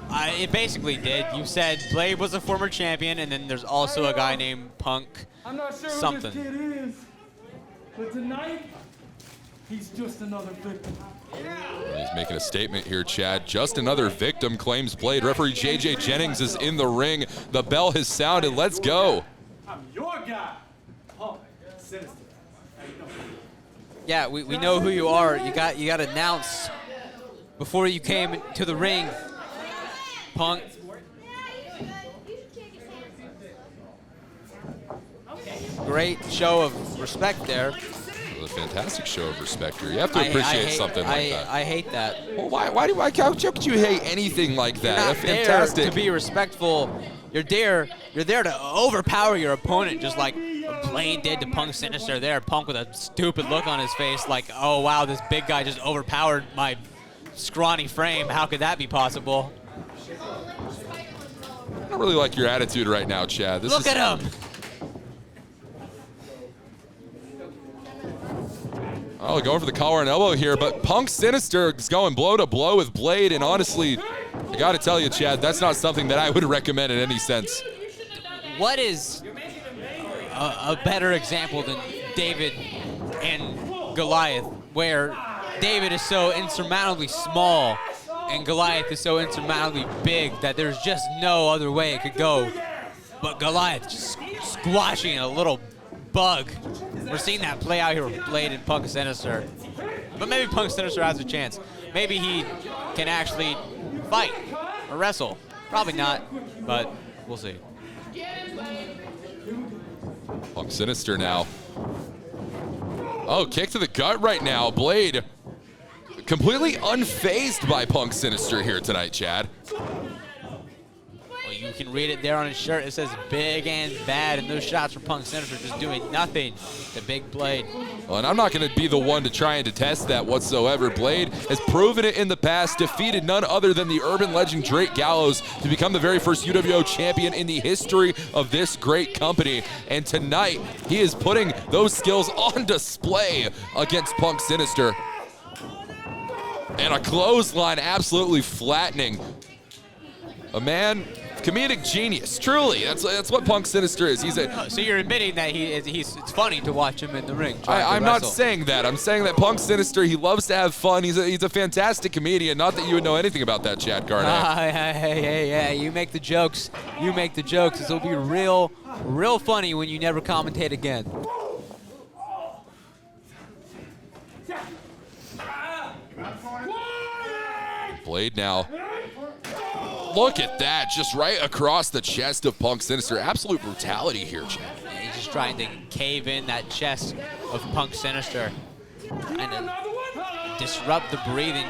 C: It basically did. You said Blade was a former champion, and then there's also a guy named Punk
F: I'm not sure
C: something.
F: who this kid is, but tonight, he's just another victim.
B: He's making a statement here, Chad. Just another victim, claims Blade. Referee JJ Jennings is in the ring. The bell has sounded. Let's go.
F: I'm your guy, Punk Sinister. How you doing?
C: Yeah, we know who you are. You got announced before you came to the ring, Punk. Great show of respect there.
B: It was a fantastic show of respect here. You have to appreciate something like that.
C: I hate that.
B: Well, how could you hate anything like that?
C: You're not
B: Fantastic.
C: there to be respectful. You're there to overpower your opponent, just like Blade did to Punk Sinister there. Punk with a stupid look on his face, like, oh wow, this big guy just overpowered my scrawny frame. How could that be possible?
B: I don't really like your attitude right now, Chad.
C: Look at him.
B: Oh, going for the collar and elbow here, but Punk Sinister is going blow to blow with Blade, and honestly, I got to tell you, Chad, that's not something that I would recommend in any sense.
C: What is a better example than David and Goliath, where David is so insurmountably small and Goliath is so insurmountably big that there's just no other way it could go but Goliath just squashing a little bug. We're seeing that play out here with Blade and Punk Sinister. But maybe Punk Sinister has a chance. Maybe he can actually fight or wrestle. Probably not, but we'll see.
B: Punk Sinister now. Oh, kick to the gut right now. Blade completely unfazed by Punk Sinister here tonight, Chad.
C: Well, you can read it there on his shirt. It says big and bad, and those shots from Punk Sinister just doing nothing to Big Blade.
B: Well, and I'm not going to be the one to try and detest that whatsoever. Blade has proven it in the past, defeated none other than the urban legend Drake Gallows to become the very first UWO champion in the history of this great company. And tonight, he is putting those skills on display against Punk Sinister. And a clothesline absolutely flattening. A man, comedic genius, truly. That's what Punk Sinister is.
C: So you're admitting that it's funny to watch him in the ring.
B: I'm not saying that. I'm saying that Punk Sinister, he loves to have fun. He's a fantastic comedian. Not that you would know anything about that, Chad Garnett.
C: Hey, you make the jokes. You make the jokes. This will be real funny when you never commentate again.
B: Blade now. Look at that, just right across the chest of Punk Sinister. Absolute brutality here, Chad.
C: Yeah, he's just trying to cave in that chest of Punk Sinister and disrupt the breathing.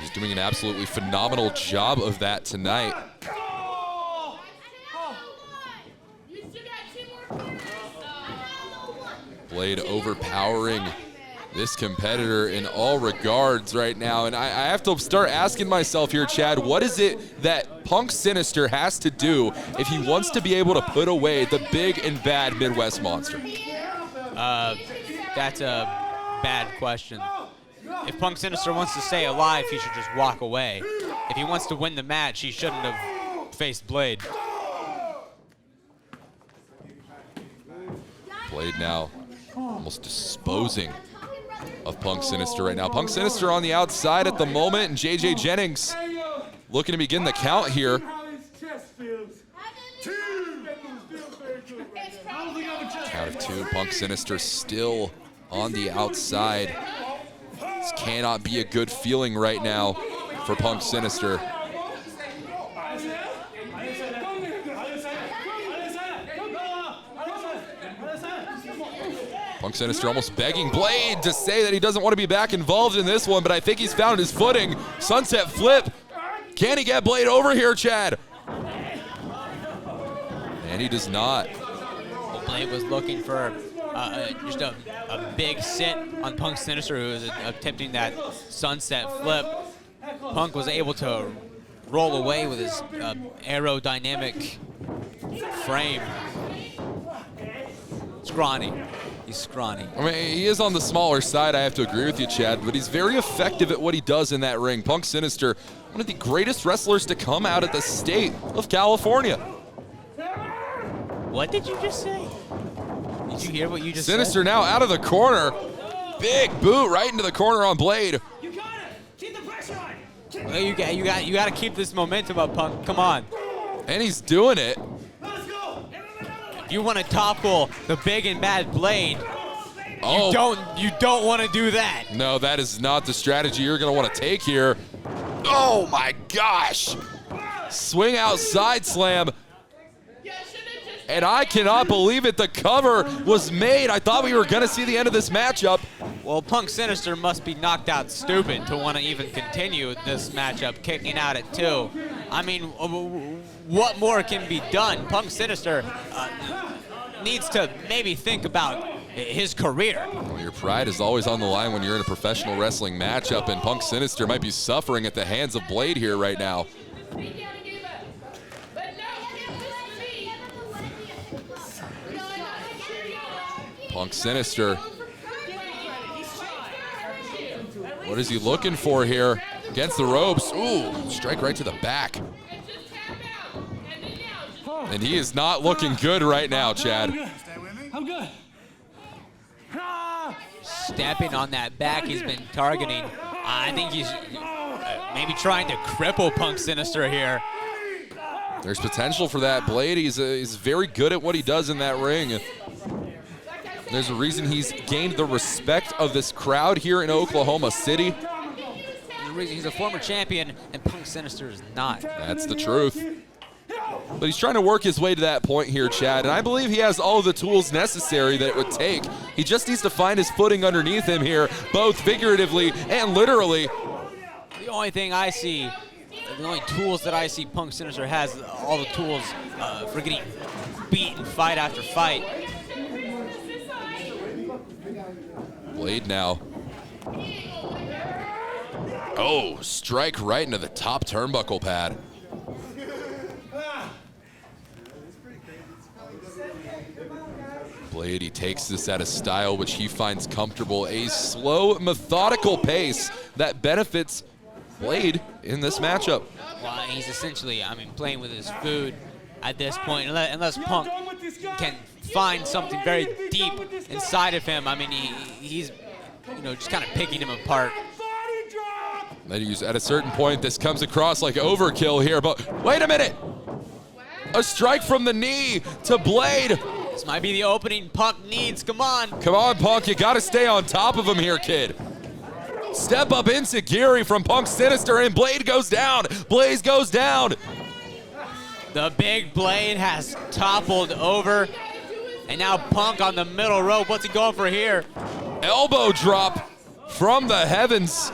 B: He's doing an absolutely phenomenal job of that tonight. Blade overpowering this competitor in all regards right now. And I have to start asking myself here, Chad, what is it that Punk Sinister has to do if he wants to be able to put away the big and bad Midwest monster?
C: That's a bad question. If Punk Sinister wants to stay alive, he should just walk away. If he wants to win the match, he shouldn't have faced Blade.
B: Blade now almost disposing of Punk Sinister right now. Punk Sinister on the outside at the moment, and JJ Jennings looking to begin the count here. Count of two. Punk Sinister still on the outside. This cannot be a good feeling right now for Punk Sinister. Punk Sinister almost begging Blade to say that he doesn't want to be back involved in this one, but I think he's found his footing. Sunset flip. Can he get Blade over here, Chad? And he does not.
C: Well, Blade was looking for just a big sit on Punk Sinister, who was attempting that sunset flip. Punk was able to roll away with his aerodynamic frame. Scrawny. He's scrawny.
B: I mean, he is on the smaller side, I have to agree with you, Chad, but he's very effective at what he does in that ring. Punk Sinister, one of the greatest wrestlers to come out of the state of California.
C: What did you just say? Did you hear what you just said?
B: Sinister now out of the corner. Big boot right into the corner on Blade.
C: You got it. Keep the pressure on. Well, you got to keep this momentum up, Punk. Come on.
B: And he's doing it.
C: if you want to topple the big and bad Blade,
B: Oh.
C: you don't want to do that.
B: No, that is not the strategy you're going to want to take here. Oh my gosh. Swing out side slam. And I cannot believe it. The cover was made. I thought we were going to see the end of this matchup.
C: Well, Punk Sinister must be knocked out stupid to want to even continue this matchup, kicking out at 2. I mean, what more can be done? Punk Sinister needs to maybe think about his career.
B: Well, your pride is always on the line when you're in a professional wrestling matchup, and Punk Sinister might be suffering at the hands of Blade here right now. Punk Sinister. What is he looking for here? Against the ropes. Ooh, strike right to the back. And he is not looking good right now, Chad.
F: I'm good.
C: Stepping on that back he's been targeting. I think he's maybe trying to cripple Punk Sinister here.
B: There's potential for that. Blade, he's very good at what he does in that ring. There's a reason he's gained the respect of this crowd here in Oklahoma City.
C: There's a reason he's a former champion and Punk Sinister is not.
B: That's the truth. But he's trying to work his way to that point here, Chad, and I believe he has all the tools necessary that it would take. He just needs to find his footing underneath him here, both figuratively and literally.
C: The only thing I see, the only tools that I see Punk Sinister has, all the tools for getting beat in fight after fight.
B: Blade now. Oh, strike right into the top turnbuckle pad. Blade, he takes this at a style which he finds comfortable. A slow, methodical pace that benefits Blade in this matchup.
C: Well, he's essentially, I mean, playing with his food at this point, unless Punk can find something very deep inside of him. I mean, he's, you know, just kind of picking him apart.
B: At a certain point, this comes across like overkill here, but wait a minute! A strike from the knee to Blade.
C: This might be the opening Punk needs. Come on.
B: Come on, Punk. You got to stay on top of him here, kid. Step up into Gary from Punk Sinister, and Blade goes down. Blaze goes down.
C: The big Blade has toppled over, and now Punk on the middle rope. What's he going for here?
B: Elbow drop from the heavens.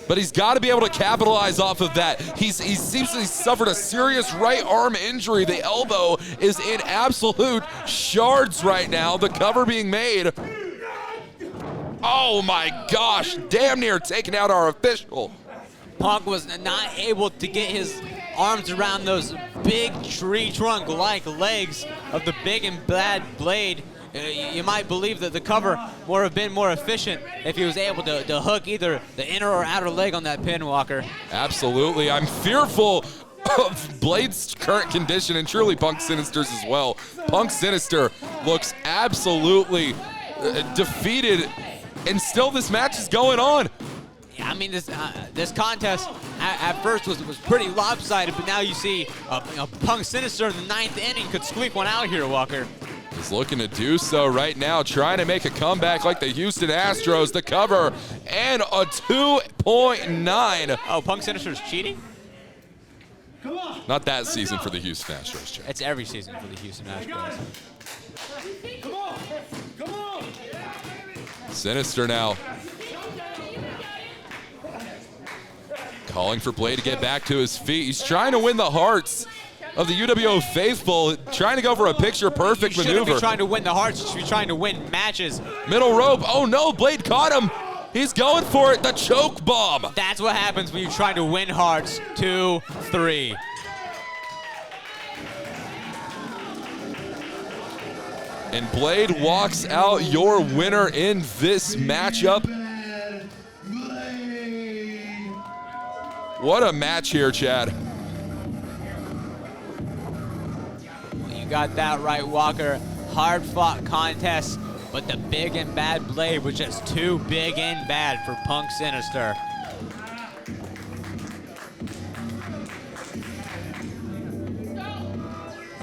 B: But he's got to be able to capitalize off of that. He seems to have suffered a serious right arm injury. The elbow is in absolute shards right now. The cover being made. Oh my gosh, damn near taking out our official.
C: Punk was not able to get his arms around those big tree trunk-like legs of the big and bad Blade. You might believe that the cover would have been more efficient if he was able to hook either the inner or outer leg on that pin, Walker.
B: Absolutely. I'm fearful of Blade's current condition and truly Punk Sinister's as well. Punk Sinister looks absolutely defeated, and still this match is going on.
C: Yeah, I mean, this contest at first was pretty lopsided, but now you see Punk Sinister in the 9th inning could squeak one out here, Walker.
B: He's looking to do so right now, trying to make a comeback like the Houston Astros. The cover and a 2.9.
C: Oh, Punk Sinister's cheating?
F: Come on.
B: Not that season for the Houston Astros, Chad.
C: It's every season for the Houston Astros.
F: Come on. Come on.
B: Sinister now. Calling for Blade to get back to his feet. He's trying to win the hearts of the UWO faithful, trying to go for a picture-perfect maneuver.
C: You shouldn't be trying to win the hearts, you should be trying to win matches.
B: Middle rope. Oh no, Blade caught him. He's going for it. The choke bomb.
C: That's what happens when you're trying to win hearts. 2, 3.
B: And Blade walks out your winner in this matchup. What a match here, Chad.
C: You got that right, Walker. Hard-fought contest, but the big and bad Blade was just too big and bad for Punk Sinister.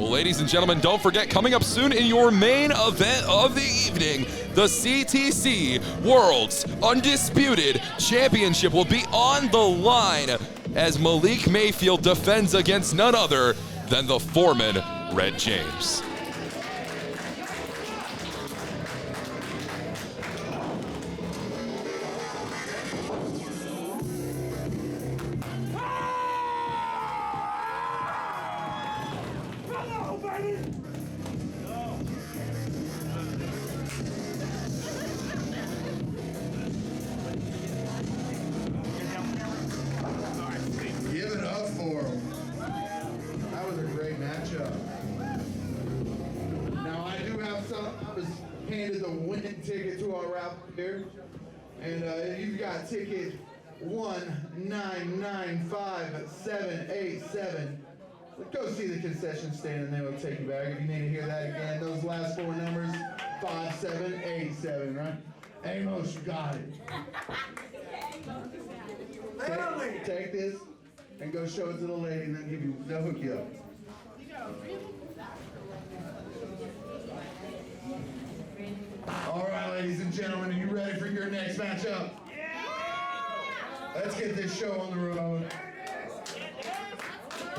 B: Well, ladies and gentlemen, don't forget, coming up soon in your main event of the evening, the CTC World's Undisputed Championship will be on the line as Malik Mayfield defends against none other than the Foreman, Red James.
A: Give it up for him. That was a great matchup. Now I do have some. I was handed the winning ticket to our raffle here, and you've got ticket 1995787. Go see the concession stand, and they will take you back. If you need to hear that again, those last four numbers, 5787, right? Amos, you got it. Take this and go show it to the lady, and they'll hook you up. All right, ladies and gentlemen, are you ready for your next matchup? Let's get this show on the road.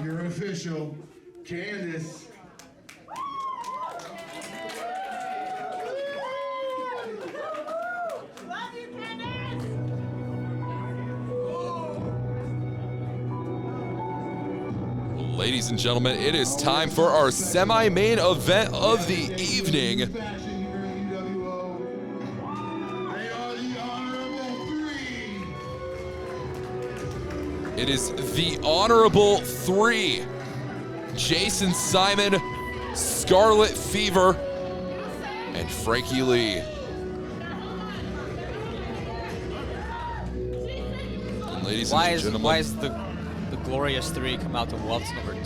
A: Your official, Candace.
B: Ladies and gentlemen, it is time for our semi-main event of the evening. It is the Honorable Three. Jason Simon, Scarlet Fever, and Frankie Lee. And ladies and gentlemen,
C: why is the Glorious Three come out to Welts number 2?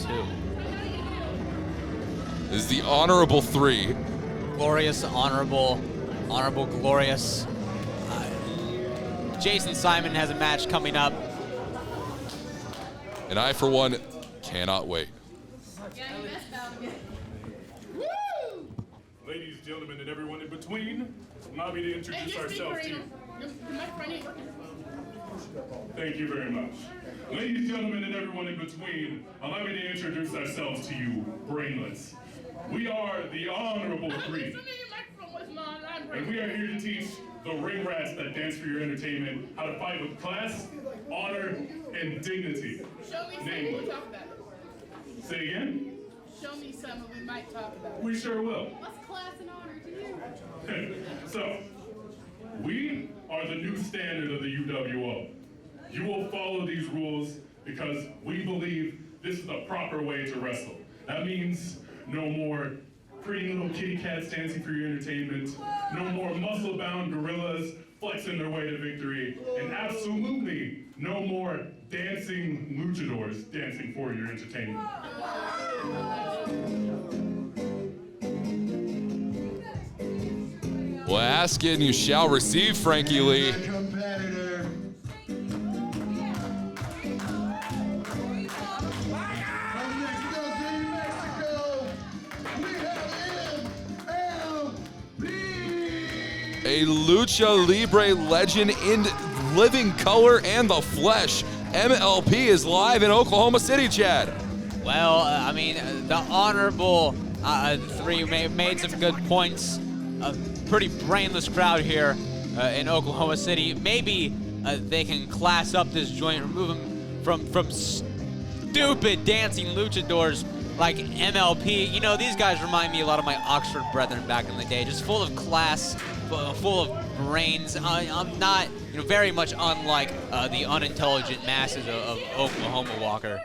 B: This is the Honorable Three.
C: Glorious, honorable, glorious. Jason Simon has a match coming up.
B: And I, for one, cannot wait.
N: Ladies, gentlemen, and everyone in between, allow me to introduce ourselves to you. Thank you very much. Ladies, gentlemen, and everyone in between, allow me to introduce ourselves to you, brainlets. We are the Honorable Three. And we are here to teach the ring rats that dance for your entertainment how to fight with class, honor, and dignity.
E: Show me some and we'll talk about it.
N: Say again?
E: Show me some and we might talk about it.
N: We sure will.
E: What's class and honor to you?
N: So, we are the new standard of the UWO. You will follow these rules because we believe this is the proper way to wrestle. That means no more pretty little kitty cats dancing for your entertainment, no more muscle-bound gorillas flexing their way to victory, and absolutely no more dancing luchadors dancing for your entertainment.
B: Well, ask it and you shall receive, Frankie Lee.
A: Competitor.
B: A Lucha Libre legend in living color and the flesh. MLP is live in Oklahoma City, Chad.
C: Well, I mean, the Honorable Three made some good points. A pretty brainless crowd here in Oklahoma City. Maybe they can class up this joint, remove them from stupid dancing luchadors like MLP. You know, these guys remind me a lot of my Oxford brethren back in the day, just full of class, full of brains. I'm not, very much unlike the unintelligent masses of Oklahoma, Walker.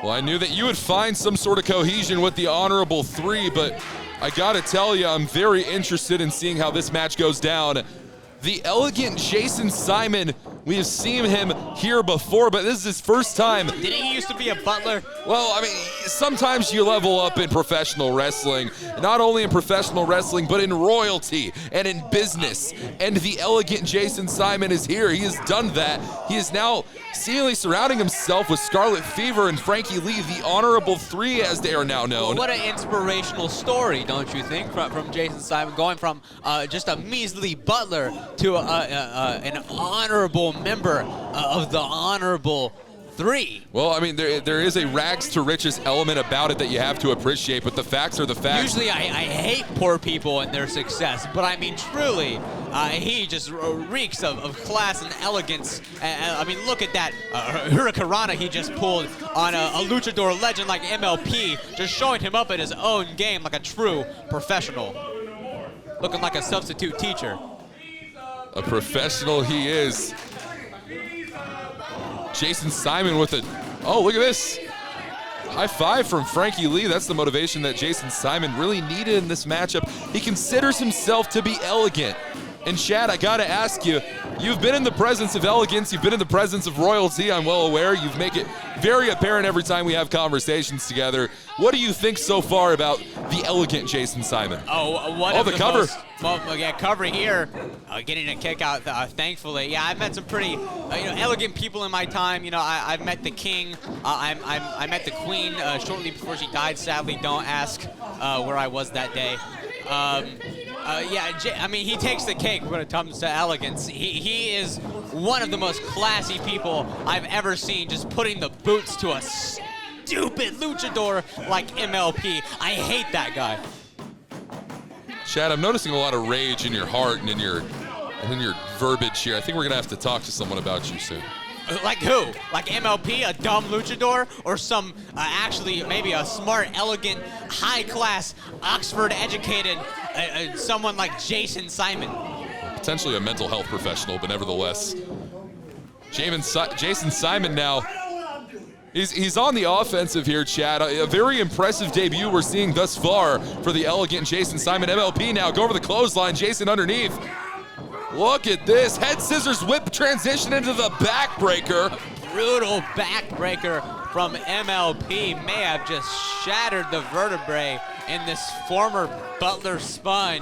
B: Well, I knew that you would find some sort of cohesion with the Honorable Three, but I gotta tell you, I'm very interested in seeing how this match goes down. The elegant Jason Simon We have seen him here before, but this is his first time.
C: Didn't he used to be a butler?
B: Well, I mean, sometimes you level up in professional wrestling, not only in professional wrestling, but in royalty and in business. And the elegant Jason Simon is here. He has done that. He is now seemingly surrounding himself with Scarlet Fever and Frankie Lee, the Honorable Three, as they are now known.
C: What an inspirational story, don't you think, from Jason Simon, going from just a measly butler to an honorable member of the Honorable Three.
B: Well, I mean, there is a rags to riches element about it that you have to appreciate, but the facts are the facts.
C: Usually I hate poor people and their success, but I mean, truly, he just reeks of class and elegance. I mean, look at that Hurricanrana he just pulled on a luchador legend like MLP, just showing him up at his own game like a true professional. Looking like a substitute teacher.
B: A professional he is. Jason Simon with a, oh, look at this. High five from Frankie Lee. That's the motivation that Jason Simon really needed in this matchup. He considers himself to be elegant. And Chad, I gotta ask you, you've been in the presence of elegance, you've been in the presence of royalty, I'm well aware. You've make it very apparent every time we have conversations together. What do you think so far about the elegant Jason Simon?
C: The
B: cover.
C: Cover here, getting a kick out, thankfully. Yeah, I've met some pretty, elegant people in my time. I've met the King. I met the Queen shortly before she died. Sadly, don't ask where I was that day. I mean, he takes the cake when it comes to elegance. He is one of the most classy people I've ever seen, just putting the boots to a stupid luchador like MLP. I hate that guy.
B: Chad, I'm noticing a lot of rage in your heart and in your verbiage here. I think we're gonna have to talk to someone about you soon.
C: Like who? Like MLP, a dumb luchador, or some actually maybe a smart, elegant, high-class, Oxford-educated someone like Jason Simon?
B: Potentially a mental health professional, but nevertheless. Jason Simon now, he's on the offensive here, Chad. A very impressive debut we're seeing thus far for the elegant Jason Simon. MLP now go over the clothesline, Jason underneath. Look at this, head scissors whip transition into the backbreaker.
C: Brutal backbreaker from MLP may have just shattered the vertebrae in this former Butler spine.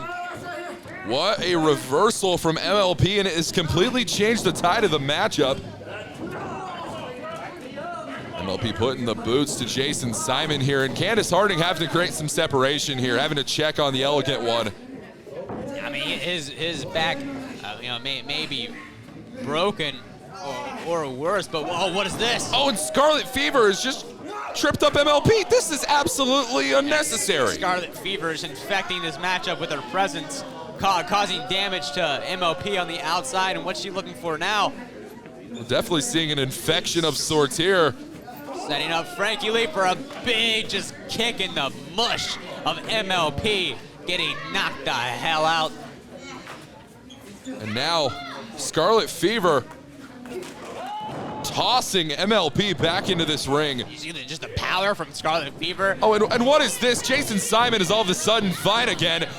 B: What a reversal from MLP, and it has completely changed the tide of the matchup. MLP putting the boots to Jason Simon here, and Candice Harding having to create some separation here, having to check on the elegant one.
C: I mean, his back, may be broken or worse, but what is this?
B: Oh, and Scarlet Fever has just tripped up MLP. This is absolutely unnecessary.
C: Scarlet Fever is infecting this matchup with her presence, causing damage to MLP on the outside, and what's she looking for now?
B: We're definitely seeing an infection of sorts here.
C: Setting up Frankie Lee for a big just kick in the mush of MLP, getting knocked the hell out.
B: And now Scarlet Fever tossing MLP back into this ring.
C: You see just the power from Scarlet Fever.
B: Oh, and what is this? Jason Simon is all of a sudden fine again.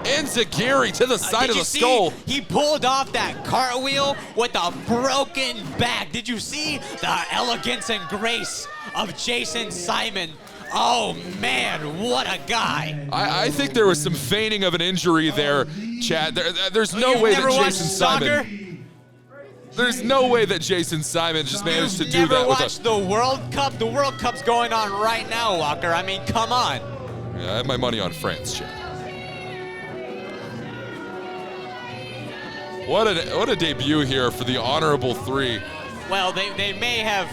B: Enziguri to the side of the skull.
C: He pulled off that cartwheel with a broken back. Did you see the elegance and grace of Jason Simon? Oh man, what a guy.
B: I think there was some feigning of an injury there, Chad. There's no way that Jason Simon... There's no way that Jason Simon just managed to do that.
C: Never watched the World Cup? The World Cup's going on right now, Walker. I mean, come on.
B: Yeah, I have my money on France, Chad. What a debut here for the Honorable Three.
C: Well, they may have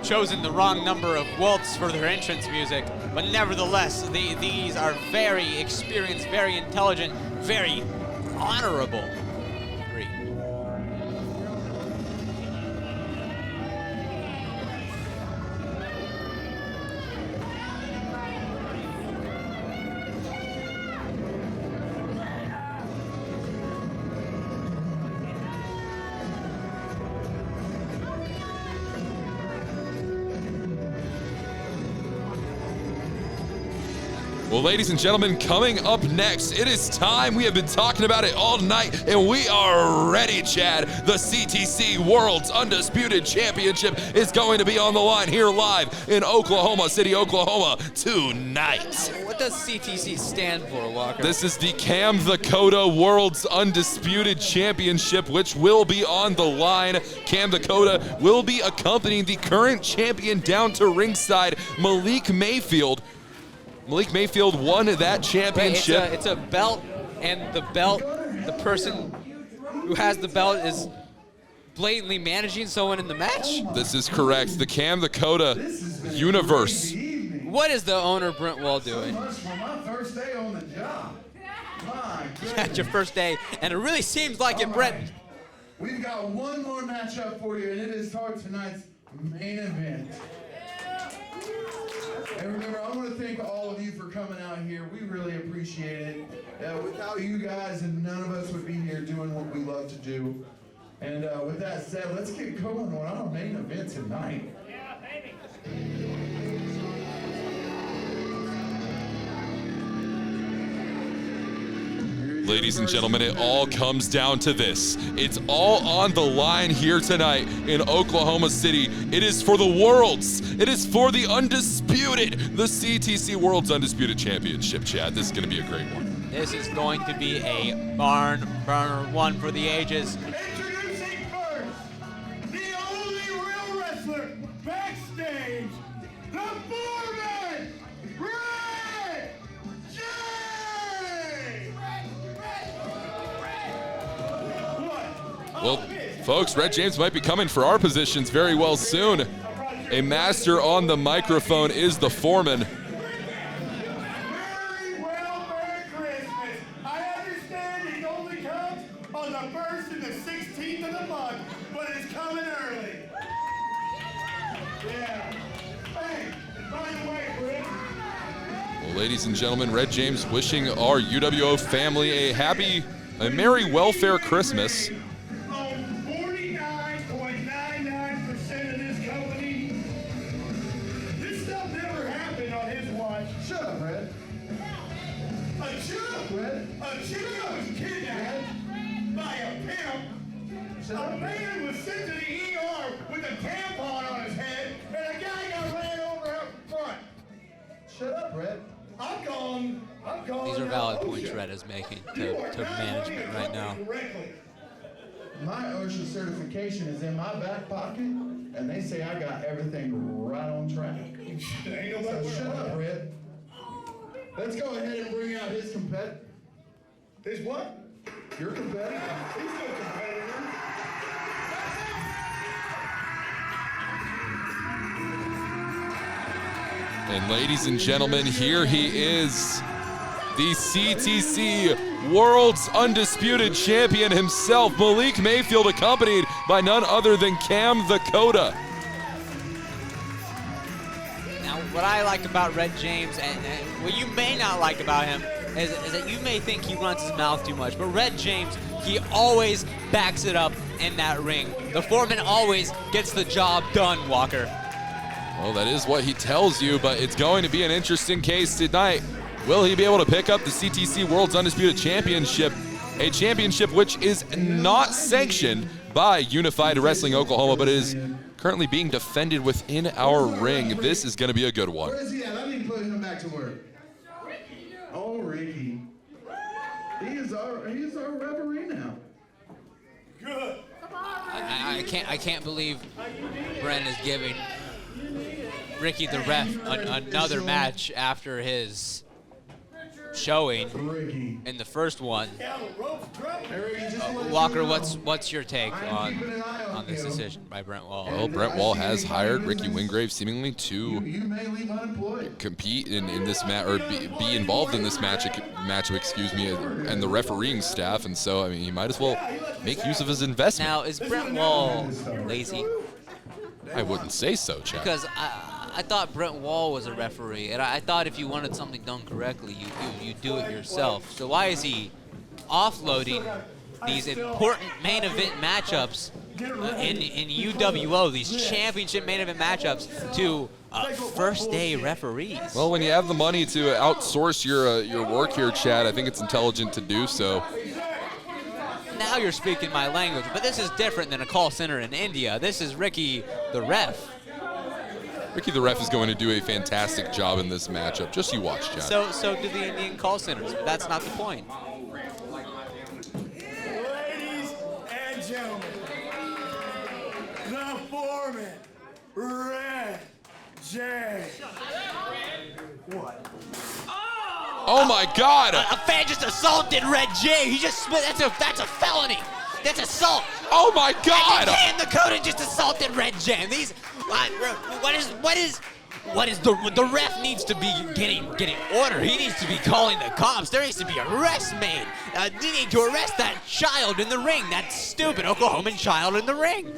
C: chosen the wrong number of waltz for their entrance music, but nevertheless, these are very experienced, very intelligent, very honorable three.
B: Well, Well, ladies and gentlemen, coming up next, it is time. We have been talking about it all night, and we are ready, Chad. The CTC World's Undisputed Championship is going to be on the line here live in Oklahoma City, Oklahoma tonight.
M: What does CTC stand for, Walker?
B: This is the Cam the Coda World's Undisputed Championship, which will be on the line. Cam the Coda will be accompanying the current champion down to ringside, Malik Mayfield. Malik Mayfield won that championship.
M: It's a belt, and the belt, the person who has the belt is blatantly managing someone in the match?
B: This is correct. The Cam the Coda universe.
M: What is the owner, Brent Wall, doing?
A: So much for my first day on the job. My
M: That's your first day, and it really seems like it, Brent.
A: We've got one more matchup for you, and it is our tonight's main event. And remember, I want to thank all of you for coming out here. We really appreciate it. Without you guys, and none of us would be here doing what we love to do. And with that said, let's get going on our main event tonight.
F: Yeah, baby.
B: Ladies and gentlemen, it all comes down to this. It's all on the line here tonight in Oklahoma City. It is for the Worlds. It is for the Undisputed, the CTC World's Undisputed Championship, Chad. This is going to be a great one.
C: This is going to be a barn burner, one for the ages.
G: Introducing first, the only real wrestler backstage, the Foreman, Red James!
B: Well, folks, Red James might be coming for our positions very well soon. A master on the microphone is the Foreman.
G: Very well, Merry Christmas. I understand it only comes on the 1st and the 16th of the month, but it's coming early. Yeah. Hey, by the way, Britt,
B: Well, ladies and gentlemen, Red James wishing our UWO family a merry welfare Christmas.
G: on 49.99% of this company, this stuff never happened on his watch.
A: Shut up, Red.
G: A chick, a chick was kidnapped by a pimp. A man was sent to the ER with a tampon on his head, and a guy got ran over up front.
A: Shut up, Red.
G: I'm calling.
C: These are valid points Red is making to management right now.
A: My OSHA certification is in my back pocket, and they say I got everything right on track. So shut up, Red. Let's go ahead and bring out his competitor.
G: His what?
A: Your competitor.
G: He's no competitor.
B: And ladies and gentlemen, here he is, the CTC World's Undisputed Champion himself, Malik Mayfield, accompanied by none other than Cam the Coda.
C: Now, what I like about Red James, and what you may not like about him, is that you may think he runs his mouth too much, but Red James, he always backs it up in that ring. The Foreman always gets the job done, Walker.
B: Well, that is what he tells you, but it's going to be an interesting case tonight. Will he be able to pick up the CTC World's Undisputed Championship, a championship which is not sanctioned by Unified Wrestling Oklahoma, but is currently being defended within our ring? This is going to be a good one.
A: Where is he at? I need to put him back to work. Oh, Ricky. He is our referee now.
G: Good.
C: I can't believe Brent is giving Ricky the ref another match after his showing in the first one. Walker, what's your take on this decision by Brent Wall?
B: Well, Brent Wall has hired Ricky Wingrave seemingly to compete in this match, or be involved in this matchup, excuse me, and the refereeing staff, and so I mean he might as well make use of his investment.
C: Now, is Brent Wall lazy?
B: I wouldn't say so, Chad.
C: Because I thought Brent Wall was a referee, and I thought if you wanted something done correctly, you do it yourself. So why is he offloading these important main event matchups in UWO, these championship main event matchups, to first-day referees.
B: Well, when you have the money to outsource your work here, Chad, I think it's intelligent to do so.
C: Now you're speaking my language, but this is different than a call center in India. This is Ricky the ref.
B: Ricky the ref is going to do a fantastic job in this matchup. Just you watch, Chad.
C: So do the Indian call centers, but that's not the point.
G: Ladies and gentlemen, the foreman, Red J. What?
B: Oh my God!
C: A fan just assaulted Red J. He just that's a felony. That's assault.
B: Oh my God!
C: And the Dakota just assaulted Red J. These what is the ref needs to be getting order. He needs to be calling the cops. There needs to be arrests made. They need to arrest that child in the ring. That stupid Oklahoman child in the ring.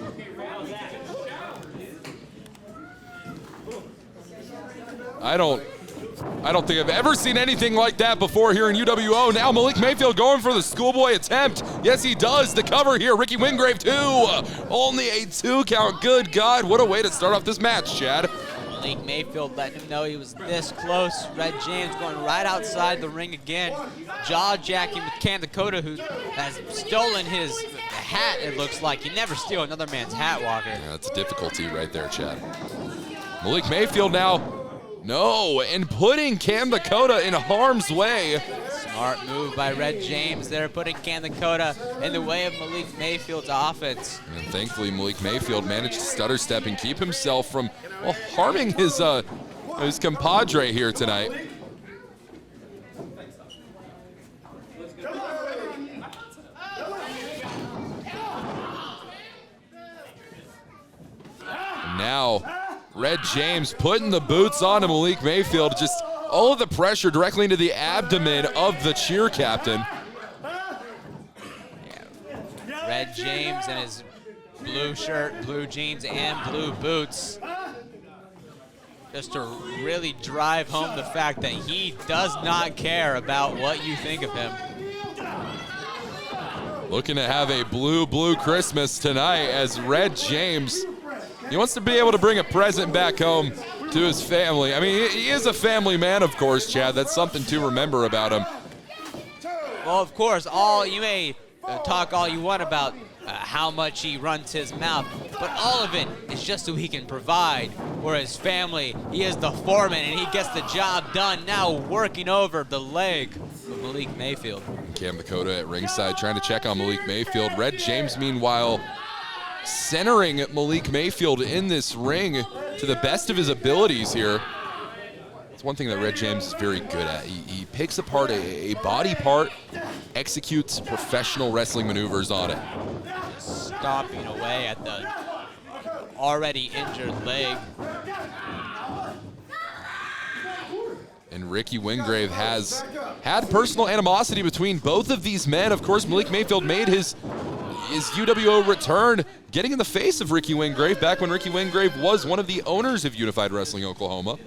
B: I don't think I've ever seen anything like that before here in UWO. Now Malik Mayfield going for the schoolboy attempt. Yes, he does. The cover here. Ricky Wingrave, 2. Only a 2 count. Good God. What a way to start off this match, Chad.
C: Malik Mayfield letting him know he was this close. Red James going right outside the ring again. Jaw-jacking with Cam Dakota, who has stolen his hat, it looks like. You never steal another man's hat, Walker.
B: Yeah, that's difficulty right there, Chad. Malik Mayfield now. No, and putting Cam Dakota in harm's way.
C: Smart move by Red James there, putting Cam Dakota in the way of Malik Mayfield's offense.
B: And thankfully, Malik Mayfield managed to stutter step and keep himself from harming his compadre here tonight. And now, Red James putting the boots on to Malik Mayfield. Just all of the pressure directly into the abdomen of the cheer captain.
C: Yeah. Red James in his blue shirt, blue jeans, and blue boots. Just to really drive home the fact that he does not care about what you think of him.
B: Looking to have a blue Christmas tonight as Red James, he wants to be able to bring a present back home to his family. I mean, he is a family man, of course, Chad. That's something to remember about him.
C: Well, of course, you may talk all you want about how much he runs his mouth, but all of it is just so he can provide for his family. He is the foreman, and he gets the job done, now working over the leg of Malik Mayfield.
B: Cam Dakota at ringside trying to check on Malik Mayfield. Red James, meanwhile, centering Malik Mayfield in this ring to the best of his abilities here. It's one thing that Red James is very good at. He picks apart a body part, executes professional wrestling maneuvers on it.
C: Stomping away at the already injured leg.
B: And Ricky Wingrave has had personal animosity between both of these men. Of course, Malik Mayfield made his UWO return, getting in the face of Ricky Wingrave back when Ricky Wingrave was one of the owners of Unified Wrestling Oklahoma.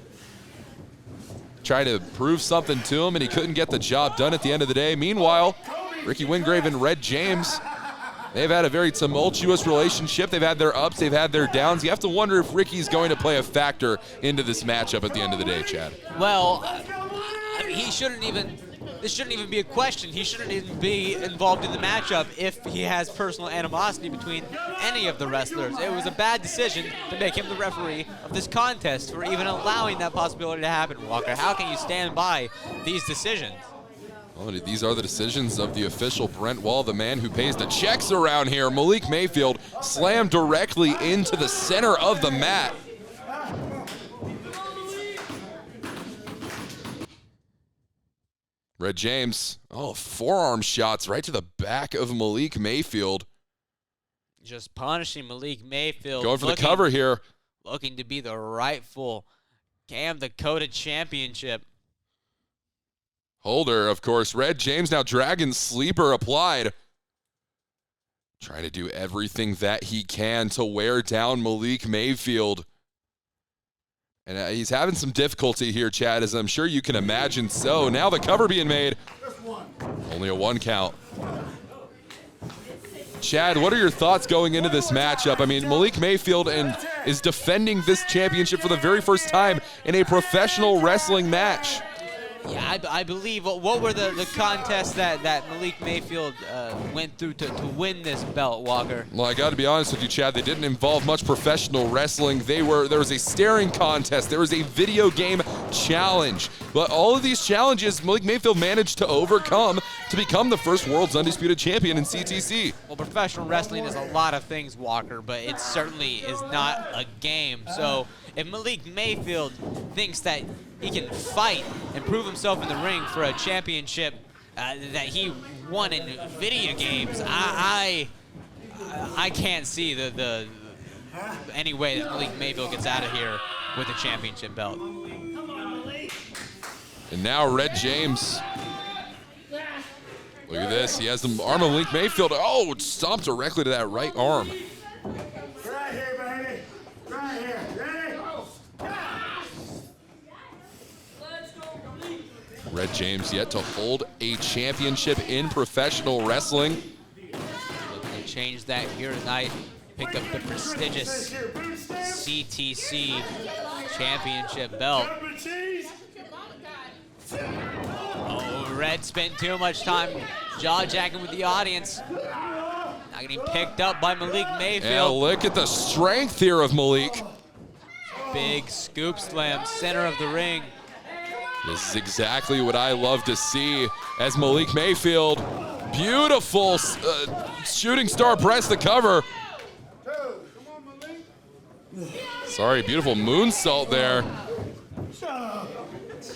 B: Tried to prove something to him, and he couldn't get the job done at the end of the day. Meanwhile, Ricky Wingrave and Red James, they've had a very tumultuous relationship. They've had their ups, they've had their downs. You have to wonder if Ricky's going to play a factor into this matchup at the end of the day, Chad.
C: Well, I mean, this shouldn't even be a question. He shouldn't even be involved in the matchup if he has personal animosity between any of the wrestlers. It was a bad decision to make him the referee of this contest for even allowing that possibility to happen, Walker. How can you stand by these decisions?
B: Well, these are the decisions of the official Brent Wall, the man who pays the checks around here. Malik Mayfield slammed directly into the center of the mat. Red James, forearm shots right to the back of Malik Mayfield.
C: Just punishing Malik Mayfield.
B: Going for the cover here.
C: Looking to be the rightful Cam Dakota championship
B: holder, of course. Red James now Dragon Sleeper applied. Trying to do everything that he can to wear down Malik Mayfield. And he's having some difficulty here, Chad, as I'm sure you can imagine. So now the cover being made. Only a 1 count. Chad, what are your thoughts going into this matchup? I mean, Malik Mayfield is defending this championship for the very first time in a professional wrestling match.
C: Yeah, I believe. What were the contests that Malik Mayfield went through to win this belt, Walker?
B: Well, I got to be honest with you, Chad. They didn't involve much professional wrestling. There was a staring contest. There was a video game challenge. But all of these challenges, Malik Mayfield managed to overcome to become the first world's undisputed champion in CTC.
C: Well, professional wrestling is a lot of things, Walker, but it certainly is not a game. So if Malik Mayfield thinks that he can fight and prove himself in the ring for a championship that he won in video games, I can't see the any way that Malik Mayfield gets out of here with a championship belt.
B: And now Red James. Look at this. He has the arm of Malik Mayfield. Oh, it stomped directly to that right arm.
G: Right here, baby. Right here. Ready?
B: Red James yet to hold a championship in professional wrestling.
C: Looking to change that here tonight. Pick up the prestigious CTC championship belt. Oh, Red spent too much time jaw-jacking with the audience. Not getting picked up by Malik Mayfield.
B: Yeah, look at the strength here of Malik.
C: Big scoop slam, center of the ring.
B: This is exactly what I love to see as Malik Mayfield, beautiful shooting star press to cover. Sorry, beautiful moonsault there.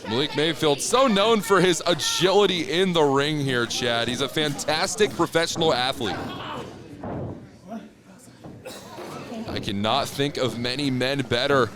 B: Malik Mayfield, so known for his agility in the ring here, Chad. He's a fantastic professional athlete. I cannot think of many men better.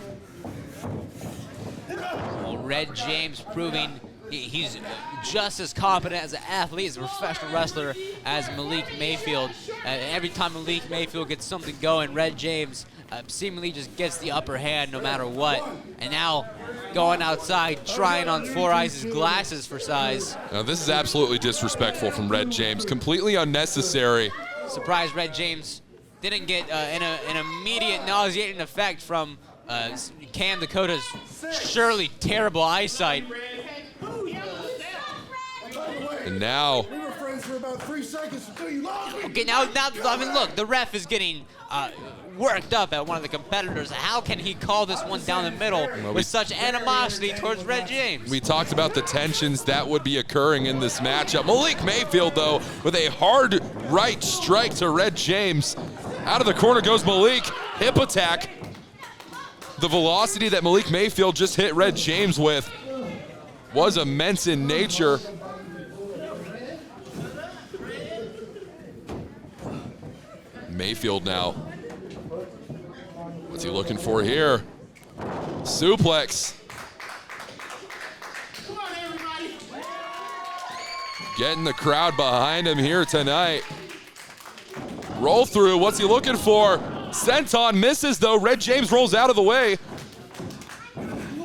C: Well, Red James proving he's just as competent as an athlete, as a professional wrestler as Malik Mayfield. Every time Malik Mayfield gets something going, Red James seemingly just gets the upper hand no matter what. And now going outside, trying on Four Eyes' glasses for size.
B: Now this is absolutely disrespectful from Red James, completely unnecessary.
C: Surprised Red James didn't get an immediate nauseating effect from Cam Dakota's surely terrible eyesight.
B: And now,
I: We were friends for about 3 seconds until you lost me.
C: okay, now, I mean, look, the ref is getting worked up at one of the competitors. How can he call this one down the middle with such animosity towards Red James?
B: we talked about the tensions that would be occurring in this matchup. Malik Mayfield, though, with a hard right strike to Red James. Out of the corner goes Malik, hip attack. The velocity that Malik Mayfield just hit Red James with was immense in nature. Mayfield now. What's he looking for here? Suplex. Getting the crowd behind him here tonight. Roll through, what's he looking for? Senton misses though, Red James rolls out of the way.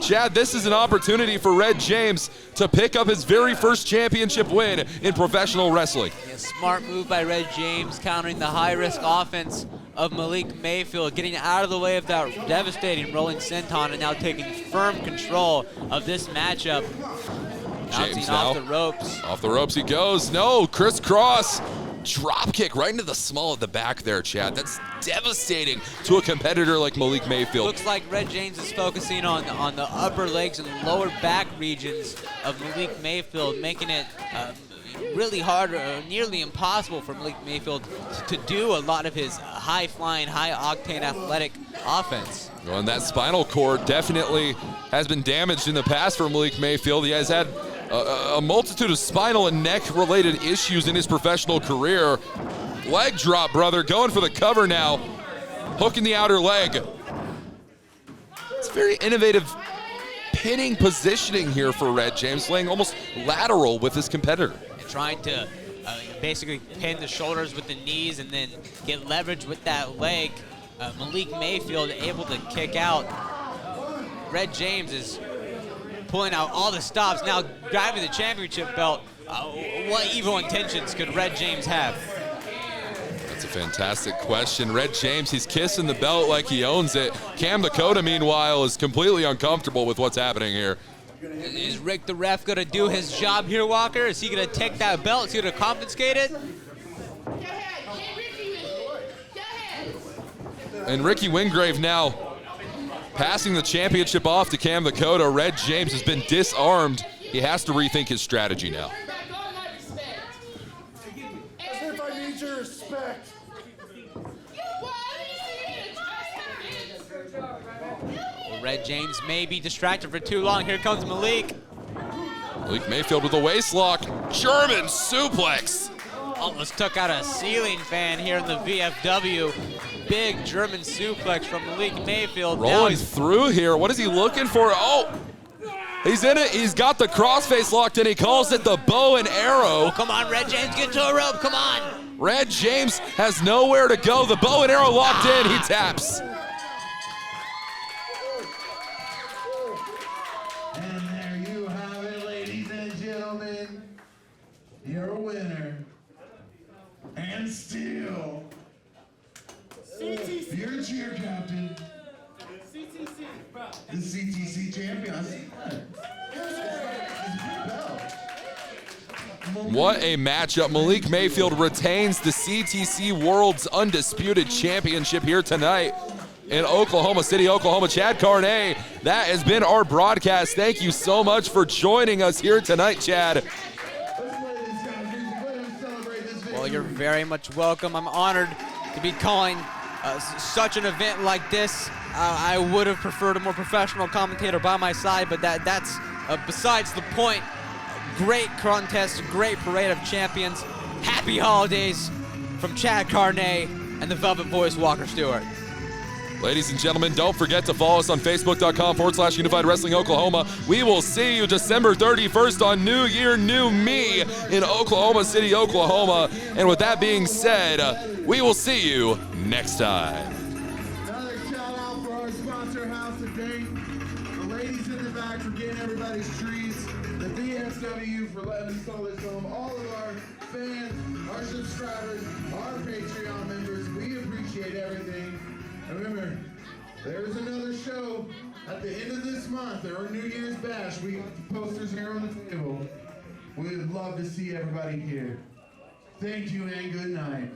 B: Chad, this is an opportunity for Red James to pick up his very first championship win in professional wrestling.
C: Yeah, smart move by Red James, countering the high-risk offense of Malik Mayfield, getting out of the way of that devastating rolling senton and now taking firm control of this matchup.
B: James
C: Bouncing off the ropes.
B: Off the ropes he goes. No, crisscross. Drop kick right into the small of the back there, Chad. That's devastating to a competitor like Malik Mayfield.
C: Looks like Red James is focusing on the upper legs and lower back regions of Malik Mayfield, making it really hard or nearly impossible for Malik Mayfield to do a lot of his high-flying, high-octane athletic offense.
B: Well, and that spinal cord definitely has been damaged in the past for Malik Mayfield. He has had a multitude of spinal and neck-related issues in his professional career. Leg drop, brother, going for the cover now. Hooking the outer leg. It's very innovative pinning positioning here for Red James, laying almost lateral with his competitor.
C: And trying to basically pin the shoulders with the knees and then get leverage with that leg. Malik Mayfield able to kick out. Red James is pulling out all the stops, now grabbing the championship belt. What evil intentions could Red James have?
B: That's a fantastic question. Red James, he's kissing the belt like he owns it. Cam Lakota, meanwhile, is completely uncomfortable with what's happening here.
C: Is Rick the ref gonna do his job here, Walker? Is he gonna take that belt? Is he gonna confiscate it?
B: And Ricky Wingrave now passing the championship off to Cam Lakota. Red James has been disarmed. He has to rethink his strategy now.
I: As if I need your respect.
C: Well, Red James may be distracted for too long. Here comes Malik.
B: Malik Mayfield with a waist lock. German suplex.
C: Almost took out a ceiling fan here in the VFW. Big German suplex from Malik Mayfield.
B: Rolling through here. What is he looking for? Oh, he's in it. He's got the crossface locked in. He calls it the bow and arrow.
C: Oh, come on, Red James, get to a rope. Come on.
B: Red James has nowhere to go. The bow and arrow locked in. He taps.
G: And there you have it, ladies and gentlemen. Your winner. And still,
E: CTC.
G: your cheer captain,
E: CTC, bro.
G: the CTC champion.
B: What a matchup. Malik Mayfield retains the CTC World's Undisputed Championship here tonight in Oklahoma City, Oklahoma. Chad Carney, that has been our broadcast. Thank you so much for joining us here tonight, Chad.
M: Well, you're very much welcome. I'm honored to be calling such an event like this. I would have preferred a more professional commentator by my side, but that's besides the point. Great contest, great parade of champions. Happy holidays from Chad Carney and the Velvet Voice Walker Stewart.
B: Ladies and gentlemen, don't forget to follow us on Facebook.com/Unified Wrestling Oklahoma. We will see you December 31st on New Year, New Me in Oklahoma City, Oklahoma. And with that being said, we will see you next time.
A: Another shout out for our sponsor, House of Date. The ladies in the back for getting everybody's trees. The VFW for letting us install this home. All of our fans, our subscribers, our Patreon members, we appreciate everything. Remember, there's another show at the end of this month, our New Year's Bash. We posters here on the table. We would love to see everybody here. Thank you and good night.